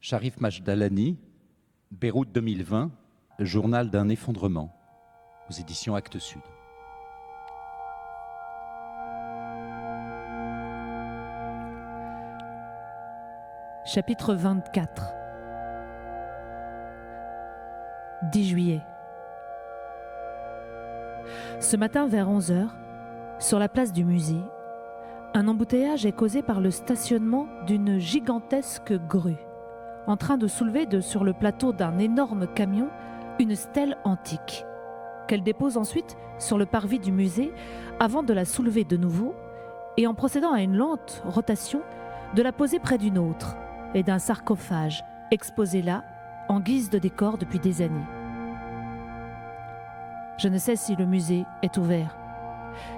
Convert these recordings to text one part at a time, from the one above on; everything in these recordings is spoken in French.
Sharif Majdalani, Beyrouth 2020, journal d'un effondrement, aux éditions Actes Sud. Chapitre 24. 10 juillet. Ce matin vers 11h, sur la place du musée, un embouteillage est causé par le stationnement d'une gigantesque grue, en train de soulever sur le plateau d'un énorme camion une stèle antique, qu'elle dépose ensuite sur le parvis du musée avant de la soulever de nouveau et en procédant à une lente rotation, de la poser près d'une autre et d'un sarcophage exposé là en guise de décor depuis des années. Je ne sais si le musée est ouvert,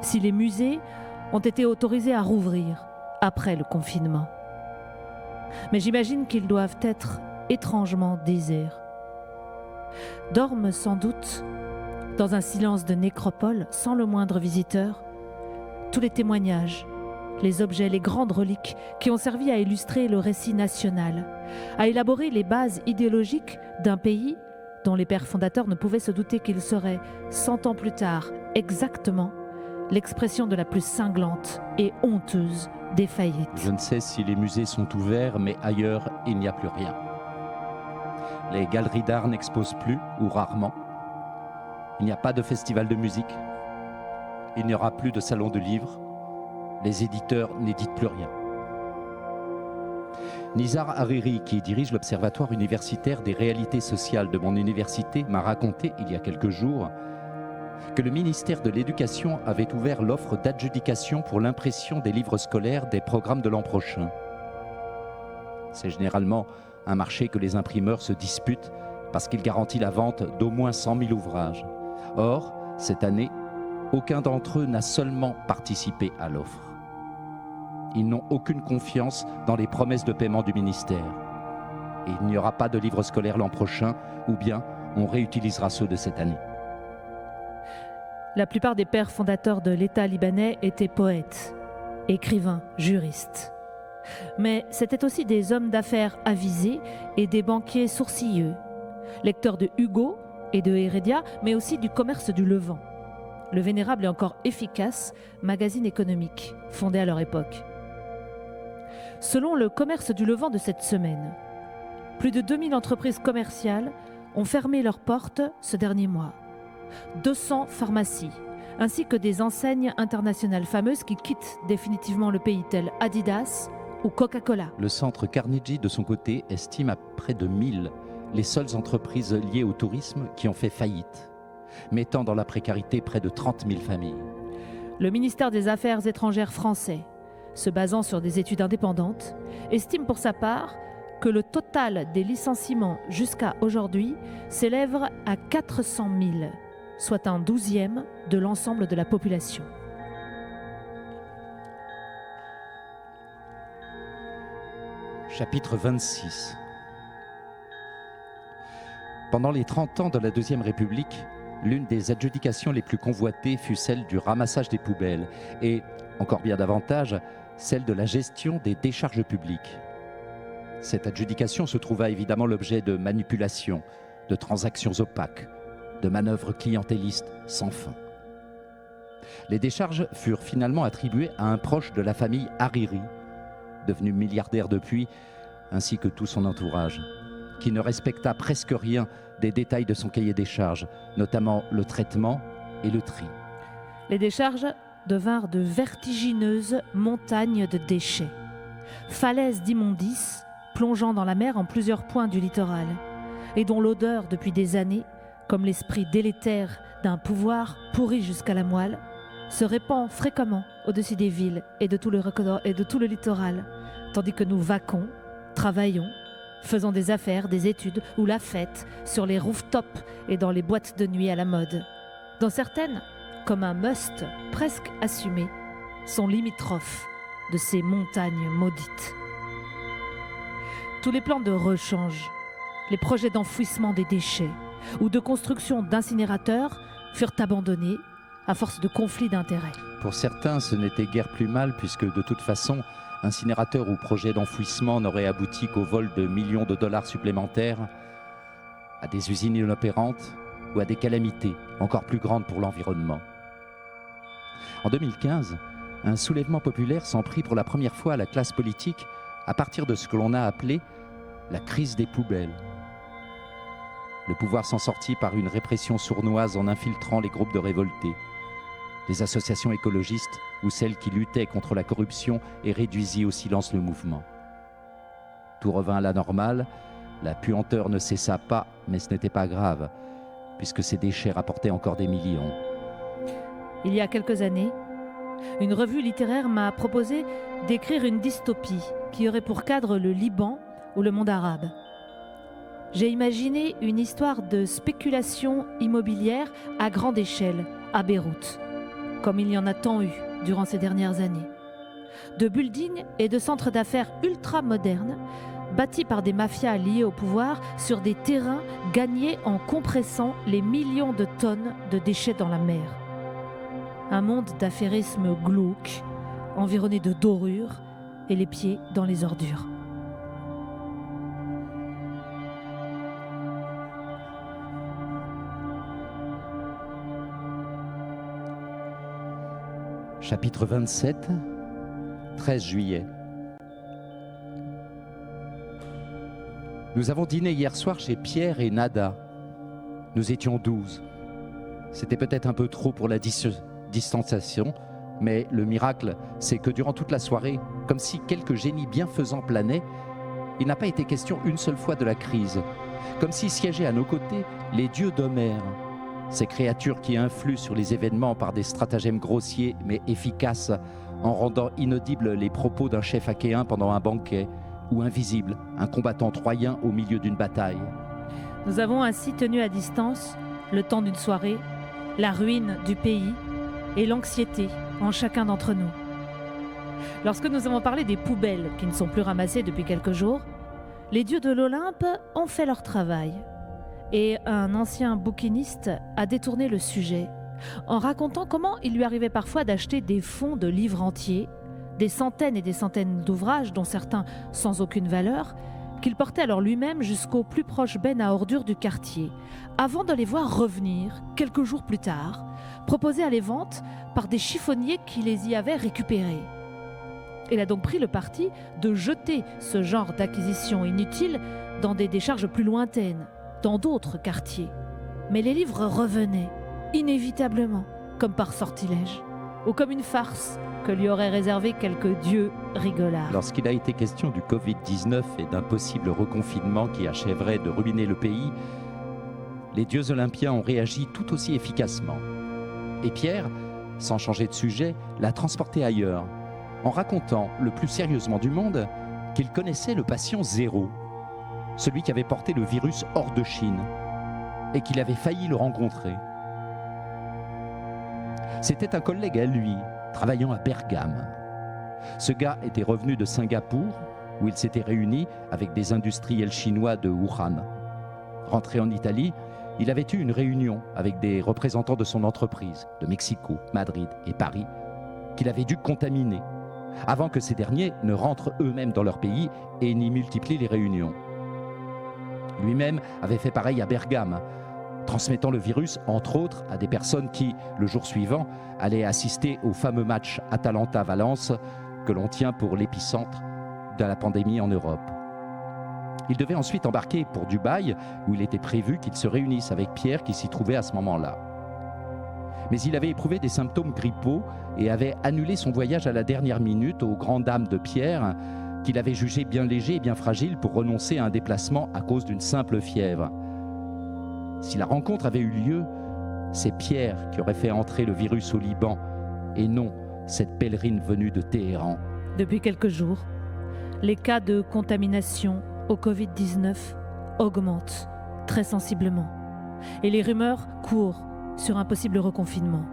si les musées ont été autorisés à rouvrir après le confinement. Mais j'imagine qu'ils doivent être étrangement déserts. Dorment sans doute, dans un silence de nécropole, sans le moindre visiteur, tous les témoignages, les objets, les grandes reliques qui ont servi à illustrer le récit national, à élaborer les bases idéologiques d'un pays dont les pères fondateurs ne pouvaient se douter qu'il serait, 100 ans plus tard, exactement, l'expression de la plus cinglante et honteuse des faillites. Je ne sais si les musées sont ouverts, mais ailleurs, il n'y a plus rien. Les galeries d'art n'exposent plus, ou rarement. Il n'y a pas de festival de musique. Il n'y aura plus de salon de livres. Les éditeurs n'éditent plus rien. Nizar Hariri, qui dirige l'Observatoire universitaire des réalités sociales de mon université, m'a raconté, il y a quelques jours, que le ministère de l'Éducation avait ouvert l'offre d'adjudication pour l'impression des livres scolaires des programmes de l'an prochain. C'est généralement un marché que les imprimeurs se disputent parce qu'il garantit la vente d'au moins 100 000 ouvrages. Or, cette année, aucun d'entre eux n'a seulement participé à l'offre. Ils n'ont aucune confiance dans les promesses de paiement du ministère. Et il n'y aura pas de livres scolaires l'an prochain, ou bien on réutilisera ceux de cette année. La plupart des pères fondateurs de l'État libanais étaient poètes, écrivains, juristes. Mais c'étaient aussi des hommes d'affaires avisés et des banquiers sourcilleux, lecteurs de Hugo et de Heredia, mais aussi du Commerce du Levant, le vénérable et encore efficace magazine économique fondé à leur époque. Selon le Commerce du Levant de cette semaine, plus de 2000 entreprises commerciales ont fermé leurs portes ce dernier mois. 200 pharmacies, ainsi que des enseignes internationales fameuses qui quittent définitivement le pays, telles Adidas ou Coca-Cola. Le centre Carnegie, de son côté, estime à près de 1000 les seules entreprises liées au tourisme qui ont fait faillite, mettant dans la précarité près de 30 000 familles. Le ministère des Affaires étrangères français, se basant sur des études indépendantes, estime pour sa part que le total des licenciements jusqu'à aujourd'hui s'élève à 400 000, soit un 12e de l'ensemble de la population. Chapitre 26. Pendant les 30 ans de la Deuxième République, l'une des adjudications les plus convoitées fut celle du ramassage des poubelles et, encore bien davantage, celle de la gestion des décharges publiques. Cette adjudication se trouva évidemment l'objet de manipulations, de transactions opaques, de manœuvres clientélistes sans fin. Les décharges furent finalement attribuées à un proche de la famille Hariri, devenu milliardaire depuis, ainsi que tout son entourage, qui ne respecta presque rien des détails de son cahier des charges, notamment le traitement et le tri. Les décharges devinrent de vertigineuses montagnes de déchets, falaises d'immondices plongeant dans la mer en plusieurs points du littoral, et dont l'odeur depuis des années, comme l'esprit délétère d'un pouvoir pourri jusqu'à la moelle, se répand fréquemment au-dessus des villes et de tout le littoral, tandis que nous vaquons, travaillons, faisons des affaires, des études ou la fête sur les rooftops et dans les boîtes de nuit à la mode. Dans certaines, comme un must presque assumé, sont limitrophes de ces montagnes maudites. Tous les plans de rechange, les projets d'enfouissement des déchets ou de construction d'incinérateurs furent abandonnés à force de conflits d'intérêts. Pour certains, ce n'était guère plus mal, puisque de toute façon, incinérateur ou projet d'enfouissement n'aurait abouti qu'au vol de millions de dollars supplémentaires, à des usines inopérantes ou à des calamités encore plus grandes pour l'environnement. En 2015, un soulèvement populaire s'en prit pour la première fois à la classe politique à partir de ce que l'on a appelé la crise des poubelles. Le pouvoir s'en sortit par une répression sournoise en infiltrant les groupes de révoltés, les associations écologistes ou celles qui luttaient contre la corruption et réduisit au silence le mouvement. Tout revint à la normale, la puanteur ne cessa pas, mais ce n'était pas grave, puisque ces déchets rapportaient encore des millions. Il y a quelques années, une revue littéraire m'a proposé d'écrire une dystopie qui aurait pour cadre le Liban ou le monde arabe. J'ai imaginé une histoire de spéculation immobilière à grande échelle à Beyrouth, comme il y en a tant eu durant ces dernières années. De buildings et de centres d'affaires ultra modernes, bâtis par des mafias liées au pouvoir sur des terrains gagnés en compressant les millions de tonnes de déchets dans la mer. Un monde d'affairisme glauque, environné de dorures et les pieds dans les ordures. Chapitre 27, 13 juillet. Nous avons dîné hier soir chez Pierre et Nada. Nous étions 12. C'était peut-être un peu trop pour la distanciation, mais le miracle, c'est que durant toute la soirée, comme si quelques génies bienfaisants planaient, il n'a pas été question une seule fois de la crise. Comme si siégeaient à nos côtés les dieux d'Homère. Ces créatures qui influent sur les événements par des stratagèmes grossiers mais efficaces en rendant inaudibles les propos d'un chef achéen pendant un banquet ou invisible, un combattant troyen au milieu d'une bataille. Nous avons ainsi tenu à distance, le temps d'une soirée, la ruine du pays et l'anxiété en chacun d'entre nous. Lorsque nous avons parlé des poubelles qui ne sont plus ramassées depuis quelques jours, les dieux de l'Olympe ont fait leur travail. Et un ancien bouquiniste a détourné le sujet en racontant comment il lui arrivait parfois d'acheter des fonds de livres entiers, des centaines et des centaines d'ouvrages, dont certains sans aucune valeur, qu'il portait alors lui-même jusqu'au plus proche benne à ordures du quartier, avant de les voir revenir, quelques jours plus tard, proposés à les ventes par des chiffonniers qui les y avaient récupérés. Il a donc pris le parti de jeter ce genre d'acquisition inutile dans des décharges plus lointaines, dans d'autres quartiers. Mais les livres revenaient, inévitablement, comme par sortilège, ou comme une farce que lui auraient réservé quelques dieux rigolards. Lorsqu'il a été question du Covid-19 et d'un possible reconfinement qui achèverait de ruiner le pays, les dieux olympiens ont réagi tout aussi efficacement. Et Pierre, sans changer de sujet, l'a transporté ailleurs, en racontant le plus sérieusement du monde qu'il connaissait le patient zéro, celui qui avait porté le virus hors de Chine et qu'il avait failli le rencontrer. C'était un collègue à lui, travaillant à Bergame. Ce gars était revenu de Singapour, où il s'était réuni avec des industriels chinois de Wuhan. Rentré en Italie, il avait eu une réunion avec des représentants de son entreprise, de Mexico, Madrid et Paris, qu'il avait dû contaminer, avant que ces derniers ne rentrent eux-mêmes dans leur pays et n'y multiplient les réunions. Lui-même avait fait pareil à Bergame, transmettant le virus, entre autres, à des personnes qui, le jour suivant, allaient assister au fameux match Atalanta-Valence que l'on tient pour l'épicentre de la pandémie en Europe. Il devait ensuite embarquer pour Dubaï, où il était prévu qu'il se réunisse avec Pierre qui s'y trouvait à ce moment-là. Mais il avait éprouvé des symptômes grippaux et avait annulé son voyage à la dernière minute aux grandes dames de Pierre, qu'il avait jugé bien léger et bien fragile pour renoncer à un déplacement à cause d'une simple fièvre. Si la rencontre avait eu lieu, c'est Pierre qui aurait fait entrer le virus au Liban, et non cette pèlerine venue de Téhéran. Depuis quelques jours, les cas de contamination au Covid-19 augmentent très sensiblement, et les rumeurs courent sur un possible reconfinement.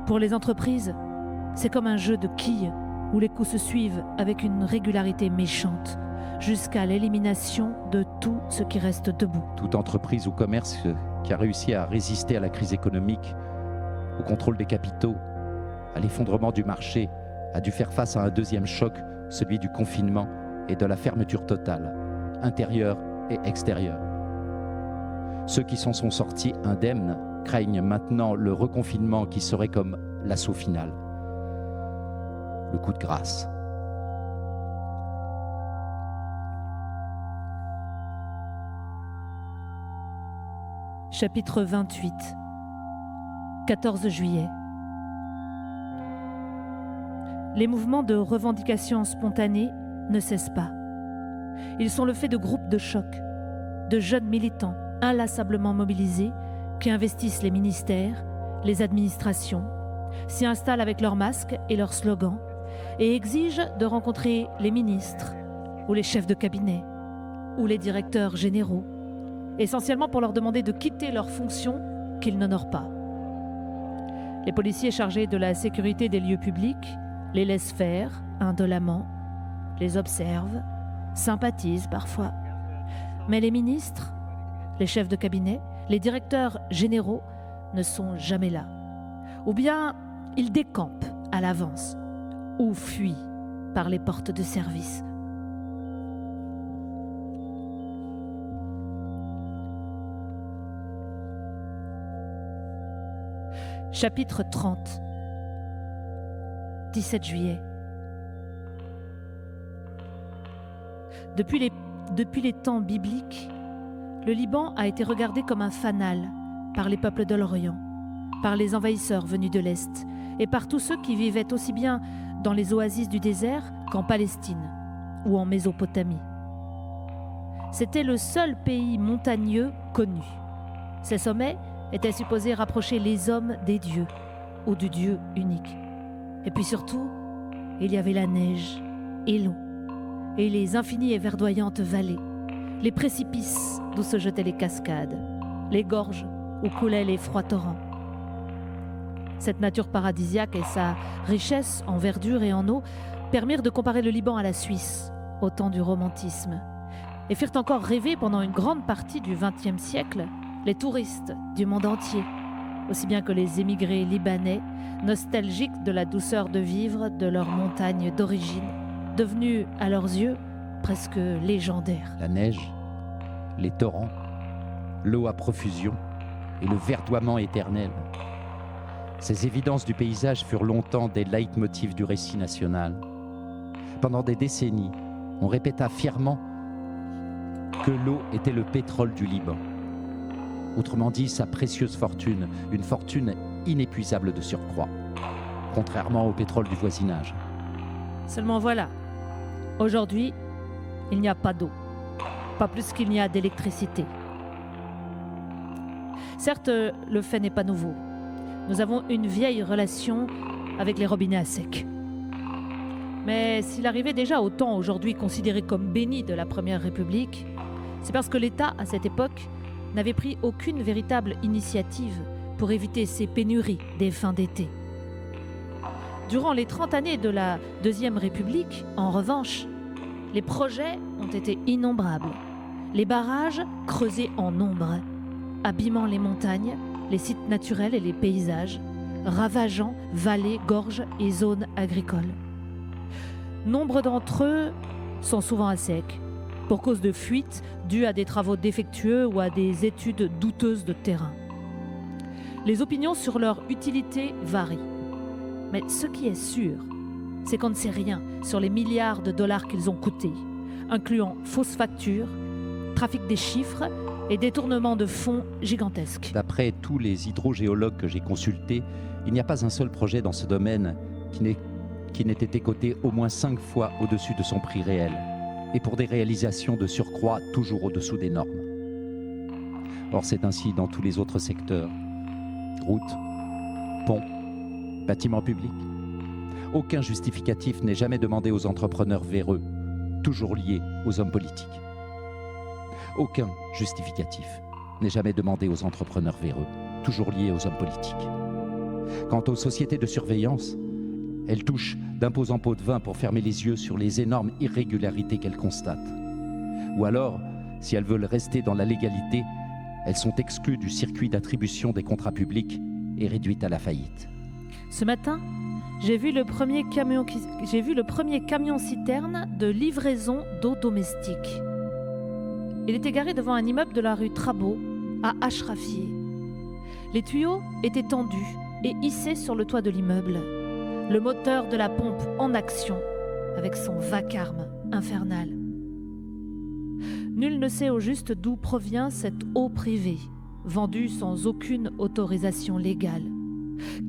Pour les entreprises, c'est comme un jeu de quilles où les coups se suivent avec une régularité méchante, jusqu'à l'élimination de tout ce qui reste debout. Toute entreprise ou commerce qui a réussi à résister à la crise économique, au contrôle des capitaux, à l'effondrement du marché, a dû faire face à un deuxième choc, celui du confinement et de la fermeture totale, intérieure et extérieure. Ceux qui s'en sont sortis indemnes craignent maintenant le reconfinement qui serait comme l'assaut final, le coup de grâce. Chapitre 28, 14 juillet. Les mouvements de revendication spontanée ne cessent pas. Ils sont le fait de groupes de choc, de jeunes militants inlassablement mobilisés qui investissent les ministères, les administrations, s'y installent avec leurs masques et leurs slogans et exigent de rencontrer les ministres ou les chefs de cabinet ou les directeurs généraux, essentiellement pour leur demander de quitter leurs fonctions qu'ils n'honorent pas. Les policiers chargés de la sécurité des lieux publics les laissent faire indolemment, les observent, sympathisent parfois. Mais les ministres, les chefs de cabinet, les directeurs généraux ne sont jamais là. Ou bien ils décampent à l'avance ou fuient par les portes de service. Chapitre 30, 17 juillet. Depuis les temps bibliques, le Liban a été regardé comme un fanal par les peuples de l'Orient, par les envahisseurs venus de l'Est et par tous ceux qui vivaient aussi bien dans les oasis du désert qu'en Palestine ou en Mésopotamie. C'était le seul pays montagneux connu. Ces sommets étaient supposés rapprocher les hommes des dieux ou du Dieu unique. Et puis surtout, il y avait la neige et l'eau et les infinies et verdoyantes vallées, les précipices d'où se jetaient les cascades, les gorges où coulaient les froids torrents. Cette nature paradisiaque et sa richesse en verdure et en eau permirent de comparer le Liban à la Suisse au temps du romantisme et firent encore rêver pendant une grande partie du XXe siècle les touristes du monde entier, aussi bien que les émigrés libanais, nostalgiques de la douceur de vivre de leur montagne d'origine, devenue à leurs yeux presque légendaire. La neige, les torrents, l'eau à profusion et le verdoiement éternel. Ces évidences du paysage furent longtemps des leitmotifs du récit national. Pendant des décennies, on répéta fièrement que l'eau était le pétrole du Liban. Autrement dit, sa précieuse fortune, une fortune inépuisable de surcroît, contrairement au pétrole du voisinage. Seulement voilà, aujourd'hui, il n'y a pas d'eau, pas plus qu'il n'y a d'électricité. Certes, le fait n'est pas nouveau. Nous avons une vieille relation avec les robinets à sec. Mais s'il arrivait déjà au temps aujourd'hui considéré comme béni de la Première République, c'est parce que l'État, à cette époque, n'avait pris aucune véritable initiative pour éviter ces pénuries des fins d'été. Durant les 30 années de la Deuxième République, en revanche, les projets ont été innombrables. Les barrages creusés en nombre, abîmant les montagnes, les sites naturels et les paysages, ravageant vallées, gorges et zones agricoles. Nombre d'entre eux sont souvent à sec, pour cause de fuites dues à des travaux défectueux ou à des études douteuses de terrain. Les opinions sur leur utilité varient. Mais ce qui est sûr, c'est qu'on ne sait rien sur les milliards de dollars qu'ils ont coûtés, incluant fausses factures, trafic des chiffres et détournement de fonds gigantesques. D'après tous les hydrogéologues que j'ai consultés, il n'y a pas un seul projet dans ce domaine qui n'ait été coté au moins 5 fois au-dessus de son prix réel, et pour des réalisations de surcroît toujours au-dessous des normes. Or, c'est ainsi dans tous les autres secteurs. Routes, ponts, bâtiments publics. Aucun justificatif n'est jamais demandé aux entrepreneurs véreux, toujours liés aux hommes politiques. Aucun justificatif n'est jamais demandé aux entrepreneurs véreux, toujours liés aux hommes politiques. Quant aux sociétés de surveillance, elles touchent d'imposants pots de vin pour fermer les yeux sur les énormes irrégularités qu'elles constatent. Ou alors, si elles veulent rester dans la légalité, elles sont exclues du circuit d'attribution des contrats publics et réduites à la faillite. Ce matin, j'ai vu le premier camion-citerne de livraison d'eau domestique. Il était garé devant un immeuble de la rue Trabot, à Ashrafieh. Les tuyaux étaient tendus et hissés sur le toit de l'immeuble. Le moteur de la pompe en action, avec son vacarme infernal. Nul ne sait au juste d'où provient cette eau privée, vendue sans aucune autorisation légale.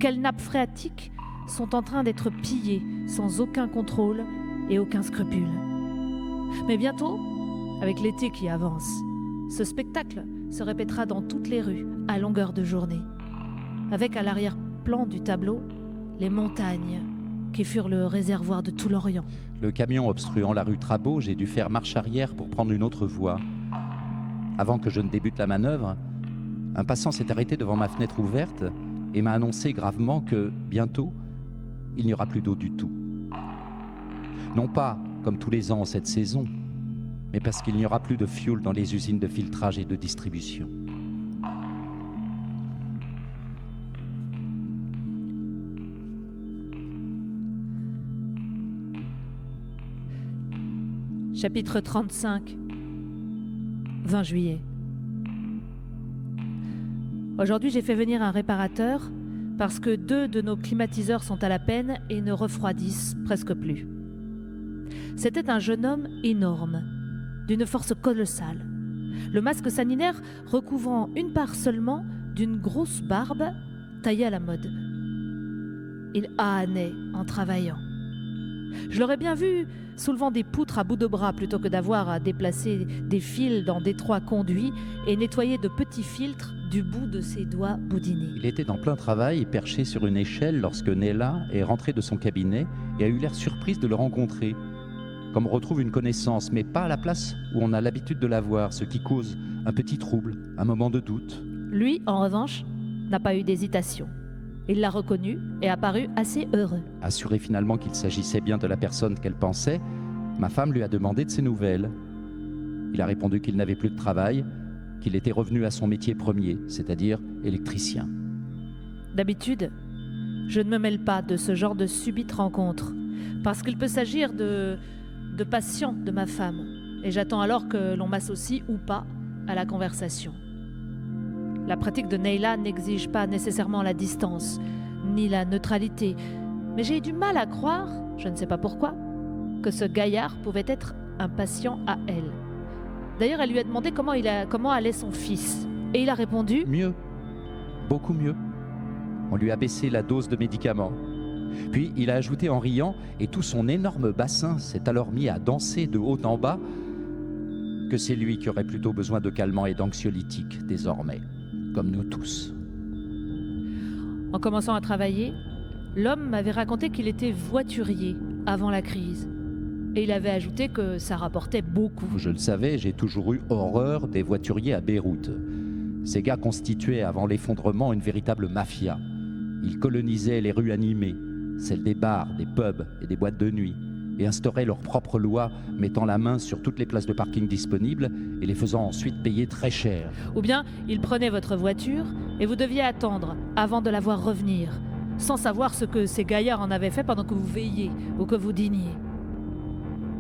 Quelles nappes phréatiques sont en train d'être pillées sans aucun contrôle et aucun scrupule. Mais bientôt, avec l'été qui avance, ce spectacle se répétera dans toutes les rues à longueur de journée, avec à l'arrière-plan du tableau les montagnes qui furent le réservoir de tout l'Orient. Le camion obstruant la rue Trabot, j'ai dû faire marche arrière pour prendre une autre voie. Avant que je ne débute la manœuvre, un passant s'est arrêté devant ma fenêtre ouverte et m'a annoncé gravement que, bientôt, il n'y aura plus d'eau du tout. Non pas, comme tous les ans en cette saison, mais parce qu'il n'y aura plus de fioul dans les usines de filtrage et de distribution. Chapitre 35, 20 juillet. Aujourd'hui, j'ai fait venir un réparateur parce que 2 de nos climatiseurs sont à la peine et ne refroidissent presque plus. C'était un jeune homme énorme, d'une force colossale, le masque sanitaire recouvrant une part seulement d'une grosse barbe taillée à la mode. Il hannait en travaillant. Je l'aurais bien vu soulevant des poutres à bout de bras plutôt que d'avoir à déplacer des fils dans d'étroits conduits et nettoyer de petits filtres du bout de ses doigts boudinés. Il était en plein travail, perché sur une échelle, lorsque Nella est rentrée de son cabinet et a eu l'air surprise de le rencontrer. Comme on retrouve une connaissance, mais pas à la place où on a l'habitude de la voir, ce qui cause un petit trouble, un moment de doute. Lui, en revanche, n'a pas eu d'hésitation. Il l'a reconnu et a paru assez heureux. Assuré finalement qu'il s'agissait bien de la personne qu'elle pensait, ma femme lui a demandé de ses nouvelles. Il a répondu qu'il n'avait plus de travail, qu'il était revenu à son métier premier, c'est-à-dire électricien. D'habitude, je ne me mêle pas de ce genre de subite rencontre, parce qu'il peut s'agir de patients de ma femme, et j'attends alors que l'on m'associe ou pas à la conversation. La pratique de Neyla n'exige pas nécessairement la distance, ni la neutralité, mais j'ai eu du mal à croire, je ne sais pas pourquoi, que ce gaillard pouvait être un patient à elle. D'ailleurs, elle lui a demandé comment allait son fils, et il a répondu « Mieux, beaucoup mieux. On lui a baissé la dose de médicaments. » Puis il a ajouté en riant, et tout son énorme bassin s'est alors mis à danser de haut en bas, que c'est lui qui aurait plutôt besoin de calmants et d'anxiolytiques désormais, comme nous tous. En commençant à travailler, l'homme m'avait raconté qu'il était voiturier avant la crise. Et il avait ajouté que ça rapportait beaucoup. Je le savais, j'ai toujours eu horreur des voituriers à Beyrouth. Ces gars constituaient avant l'effondrement une véritable mafia. Ils colonisaient les rues animées, celles des bars, des pubs et des boîtes de nuit, et instauraient leurs propres lois, mettant la main sur toutes les places de parking disponibles et les faisant ensuite payer très cher. Ou bien, ils prenaient votre voiture et vous deviez attendre avant de la voir revenir, sans savoir ce que ces gaillards en avaient fait pendant que vous veilliez ou que vous dîniez.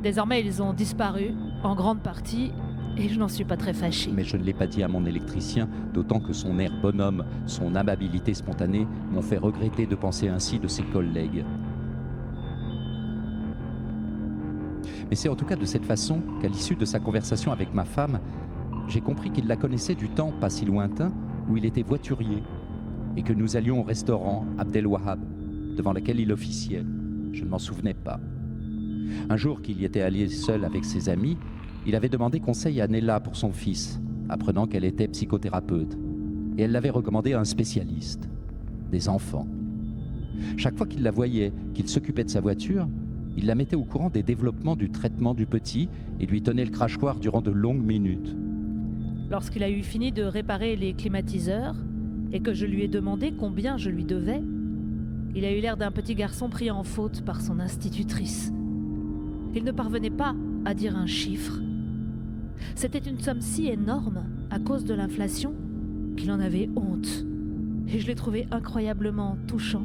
Désormais, ils ont disparu, en grande partie, et je n'en suis pas très fâchée. Mais je ne l'ai pas dit à mon électricien, d'autant que son air bonhomme, son amabilité spontanée m'ont fait regretter de penser ainsi de ses collègues. Mais c'est en tout cas de cette façon qu'à l'issue de sa conversation avec ma femme, j'ai compris qu'il la connaissait du temps pas si lointain où il était voiturier et que nous allions au restaurant Abdel Wahab, devant lequel il officiait. Je ne m'en souvenais pas. Un jour qu'il y était allé seul avec ses amis, il avait demandé conseil à Nella pour son fils, apprenant qu'elle était psychothérapeute. Et elle l'avait recommandé à un spécialiste, des enfants. Chaque fois qu'il la voyait, qu'il s'occupait de sa voiture, il la mettait au courant des développements du traitement du petit et lui tenait le crachoir durant de longues minutes. Lorsqu'il a eu fini de réparer les climatiseurs et que je lui ai demandé combien je lui devais, il a eu l'air d'un petit garçon pris en faute par son institutrice. Il ne parvenait pas à dire un chiffre. C'était une somme si énorme à cause de l'inflation qu'il en avait honte. Et je l'ai trouvé incroyablement touchant,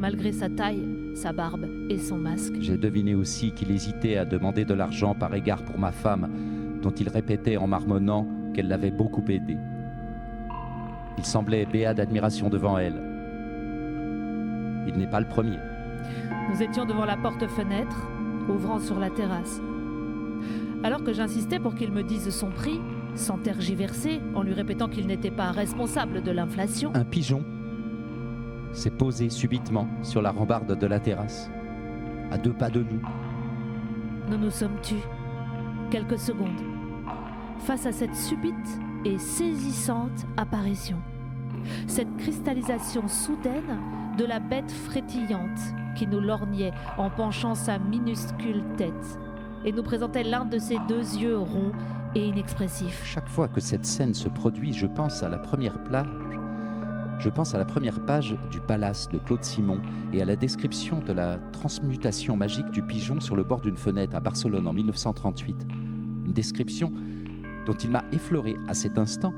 malgré sa taille, sa barbe et son masque. J'ai deviné aussi qu'il hésitait à demander de l'argent par égard pour ma femme, dont il répétait en marmonnant qu'elle l'avait beaucoup aidé. Il semblait béat d'admiration devant elle. Il n'est pas le premier. Nous étions devant la porte-fenêtre, ouvrant sur la terrasse. Alors que j'insistais pour qu'il me dise son prix, sans tergiverser, en lui répétant qu'il n'était pas responsable de l'inflation, Un pigeon s'est posé subitement sur la rambarde de la terrasse, à 2 pas de nous. nous nous sommes tus. Quelques secondes. Face à cette subite et saisissante apparition. Cette cristallisation soudaine de la bête frétillante qui nous lorgnait en penchant sa minuscule tête et nous présentait l'un de ses 2 yeux ronds et inexpressifs. Chaque fois que cette scène se produit, je pense à la première page du Palace de Claude Simon et à la description de la transmutation magique du pigeon sur le bord d'une fenêtre à Barcelone en 1938. Une description dont il m'a effleuré à cet instant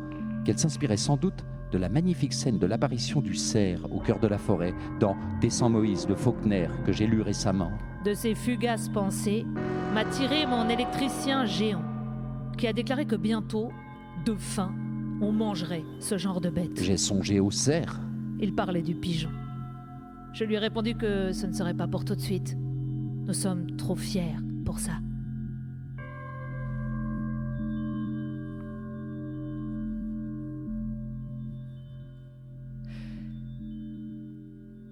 qu'elle s'inspirait sans doute de la magnifique scène de l'apparition du cerf au cœur de la forêt dans Descends Moïse de Faulkner que j'ai lu récemment. De ces fugaces pensées m'a tiré mon électricien géant qui a déclaré que bientôt, de faim, on mangerait ce genre de bête. J'ai songé au cerf. Il parlait du pigeon. Je lui ai répondu que ce ne serait pas pour tout de suite. Nous sommes trop fiers pour ça.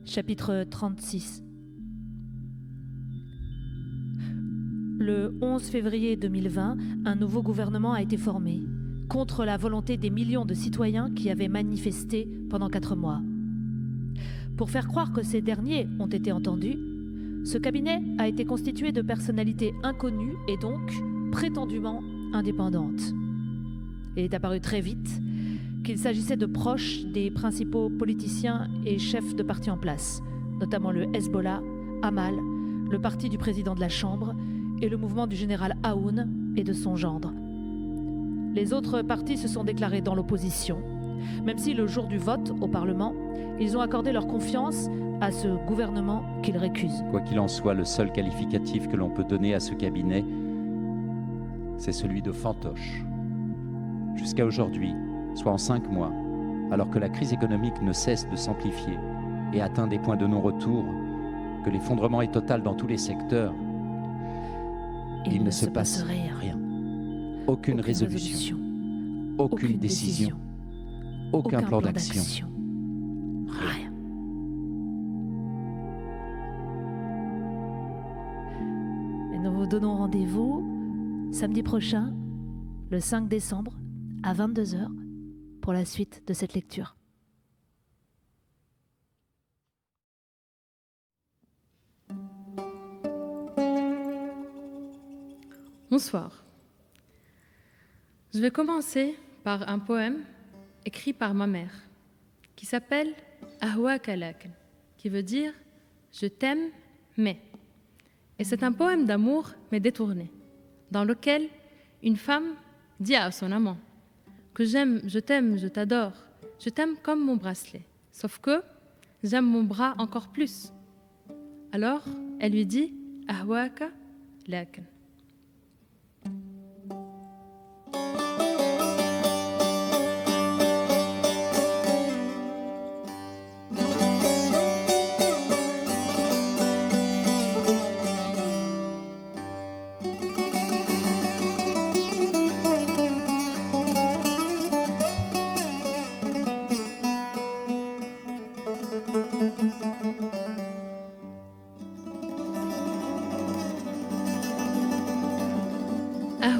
Chapitre 36. Le 11 février 2020, un nouveau gouvernement a été formé, contre la volonté des millions de citoyens qui avaient manifesté pendant 4 mois. Pour faire croire que ces derniers ont été entendus, ce cabinet a été constitué de personnalités inconnues et donc prétendument indépendantes. Il est apparu très vite qu'il s'agissait de proches des principaux politiciens et chefs de partis en place, notamment le Hezbollah, Amal, le parti du président de la Chambre et le mouvement du général Aoun et de son gendre. Les autres partis se sont déclarés dans l'opposition, même si le jour du vote au Parlement, ils ont accordé leur confiance à ce gouvernement qu'ils récusent. Quoi qu'il en soit, le seul qualificatif que l'on peut donner à ce cabinet, c'est celui de fantoche. Jusqu'à aujourd'hui, soit en 5 mois, alors que la crise économique ne cesse de s'amplifier et atteint des points de non-retour, que l'effondrement est total dans tous les secteurs, il ne se passe rien. Aucune résolution, aucune décision, aucun plan d'action. Rien. Et nous vous donnons rendez-vous samedi prochain, le 5 décembre, à 22h, pour la suite de cette lecture. Bonsoir. Je vais commencer par un poème écrit par ma mère qui s'appelle Ahwaka Lakin, qui veut dire je t'aime mais. Et c'est un poème d'amour mais détourné, dans lequel une femme dit à son amant que j'aime, je t'aime, je t'adore, je t'aime comme mon bracelet, sauf que j'aime mon bras encore plus. Alors elle lui dit Ahwaka Lakin.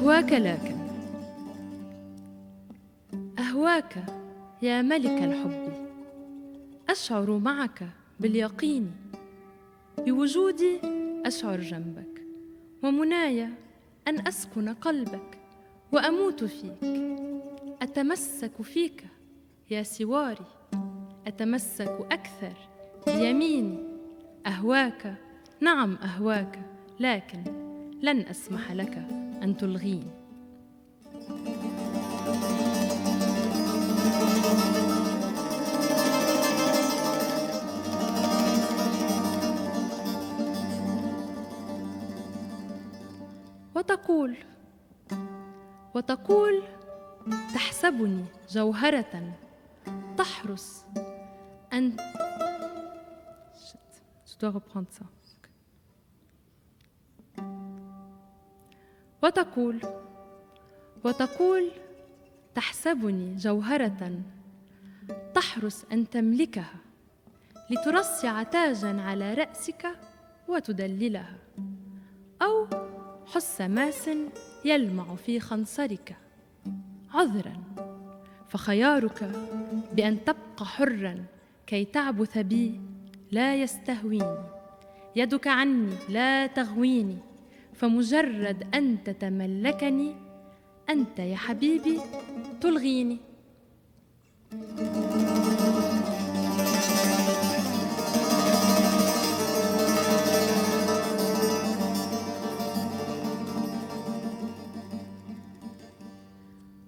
أهواك لكن أهواك يا ملك الحب أشعر معك باليقين بوجودي أشعر جنبك ومناي أن أسكن قلبك وأموت فيك أتمسك فيك يا سواري أتمسك أكثر بيميني أهواك نعم أهواك لكن لن أسمح لك أن تلغيني وتقول تحسبني جوهرة تحرس أن Je dois reprendre ça. وتقول تحسبني جوهرة تحرس أن تملكها لترصع تاجا على رأسك وتدللها، أو حس ماس يلمع في خنصرك. عذرا، فخيارك بأن تبقى حرا كي تعبث بي لا يستهويني. يدك عني لا تغويني، فمجرد أن تتملكني أنت يا حبيبي تلغيني.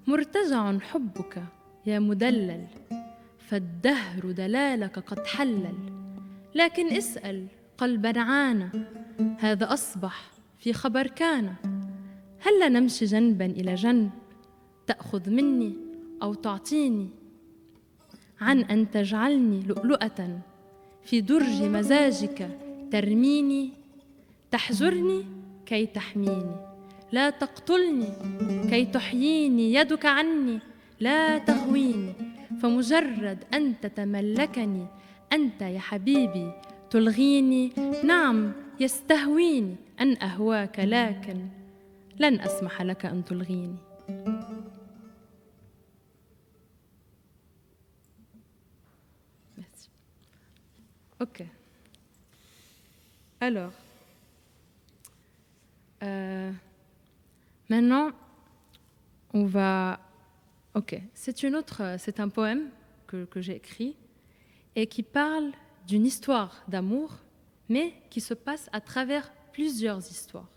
مرتجع حبك يا مدلل، فالدهر دلالك قد حلل. لكن اسأل قلبا عانى، هذا أصبح في خبر كان. هل نمشي جنبا إلى جنب، تأخذ مني أو تعطيني، عن أن تجعلني لؤلؤة في درج مزاجك ترميني. تحجرني كي تحميني، لا تقتلني كي تحييني. يدك عني لا تغويني، فمجرد أن تتملكني أنت يا حبيبي تلغيني. نعم، يستهويني أن أهواك، لكن لن أسمح لك أن تلغيني. Merci. Ok. Alors, maintenant, on va... Ok, c'est un poème que j'ai écrit et qui parle d'une histoire d'amour, mais qui se passe à travers plusieurs histoires.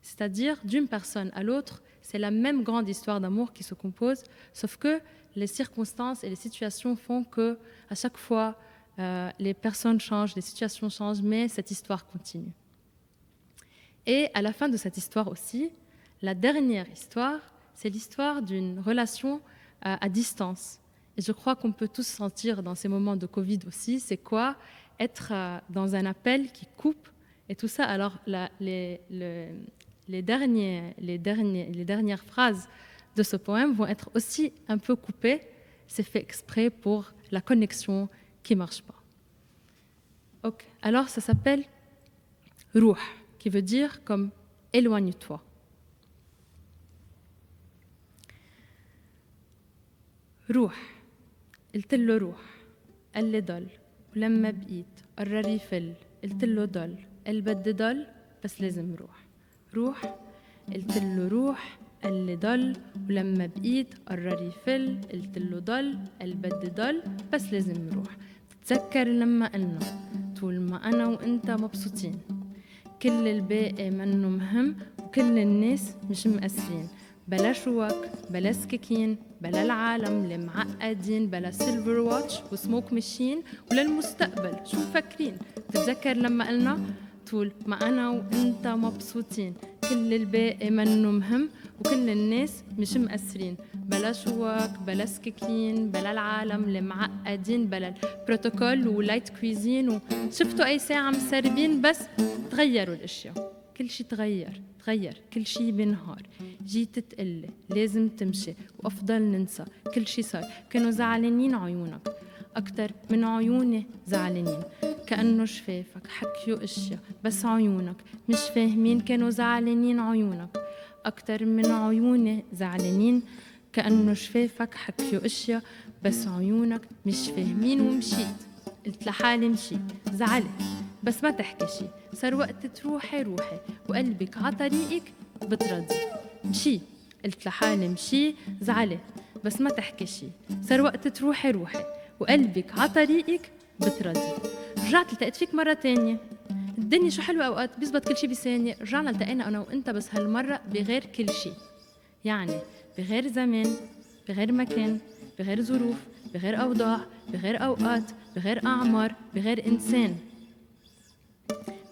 C'est-à-dire, d'une personne à l'autre, c'est la même grande histoire d'amour qui se compose, sauf que les circonstances et les situations font que, à chaque fois, les personnes changent, les situations changent, mais cette histoire continue. Et à la fin de cette histoire aussi, la dernière histoire, c'est l'histoire d'une relation à distance. Et je crois qu'on peut tous sentir dans ces moments de Covid aussi, c'est quoi être dans un appel qui coupe et tout ça. Alors les dernières phrases de ce poème vont être aussi un peu coupées. C'est fait exprès pour la connexion qui ne marche pas. Okay. Alors ça s'appelle Ruh, qui veut dire comme éloigne-toi. روح، قلت له روح، قال لي ضل، ولما بقيت قرر يفل، قلت له ضل، قال بدي ضل بس لازم روح. روح، قلت له روح، قال لي ضل، ولما بقيت قرر يفل، قلت له ضل، قال بدي ضل بس لازم روح. تتذكر لما قلنا طول ما أنا وإنت مبسوطين، كل الباقي منه مهم وكل الناس مش مقاسين. بلا شوك، بلا سكاكين، بلا العالم المعقدين، بلا سيلفر واتش وسموك ماشين، وللمستقبل شو مفكرين. تتذكر لما قلنا طول ما أنا وإنت مبسوطين، كل الباقي منه مهم وكل الناس مش مقصرين. بلا شوك، بلا سكاكين، بلا العالم المعقدين، بلا البروتوكول ولايت كويزين، وشفتوا أي ساعة مسربين، بس تغيروا الأشياء. كل شي تغير، كل شي بنهار. جيت تقلي لازم تمشي وأفضل ننسى كل شي صار. كانوا زعلانين عيونك أكتر من عيوني زعلانين، كأنه شفافك حكيوا أشياء بس عيونك مش فاهمين. كانوا زعلانين عيونك أكتر من عيوني زعلانين، كأنه شفافك حكيوا أشياء بس عيونك مش فاهمين. ومشيت، قلت لحالي مشيت، زعلت بس ما تحكي شي. صار وقت تروحي روحي وقلبك عطريقك بترضي. مشي، قلت لحالي مشي، زعلت بس ما تحكي شي. صار وقت تروحي روحي وقلبك عطريقك بترضي. رجعت التقيت فيك مرة تانية، الدنيا شو حلوة أوقات بيزبط كل شي بثانية. رجعنا التقينا أنا وإنت بس هالمرة بغير كل شي، يعني بغير زمان، بغير مكان، بغير ظروف، بغير أوضاع، بغير أوقات، بغير أعمار، بغير إنسان،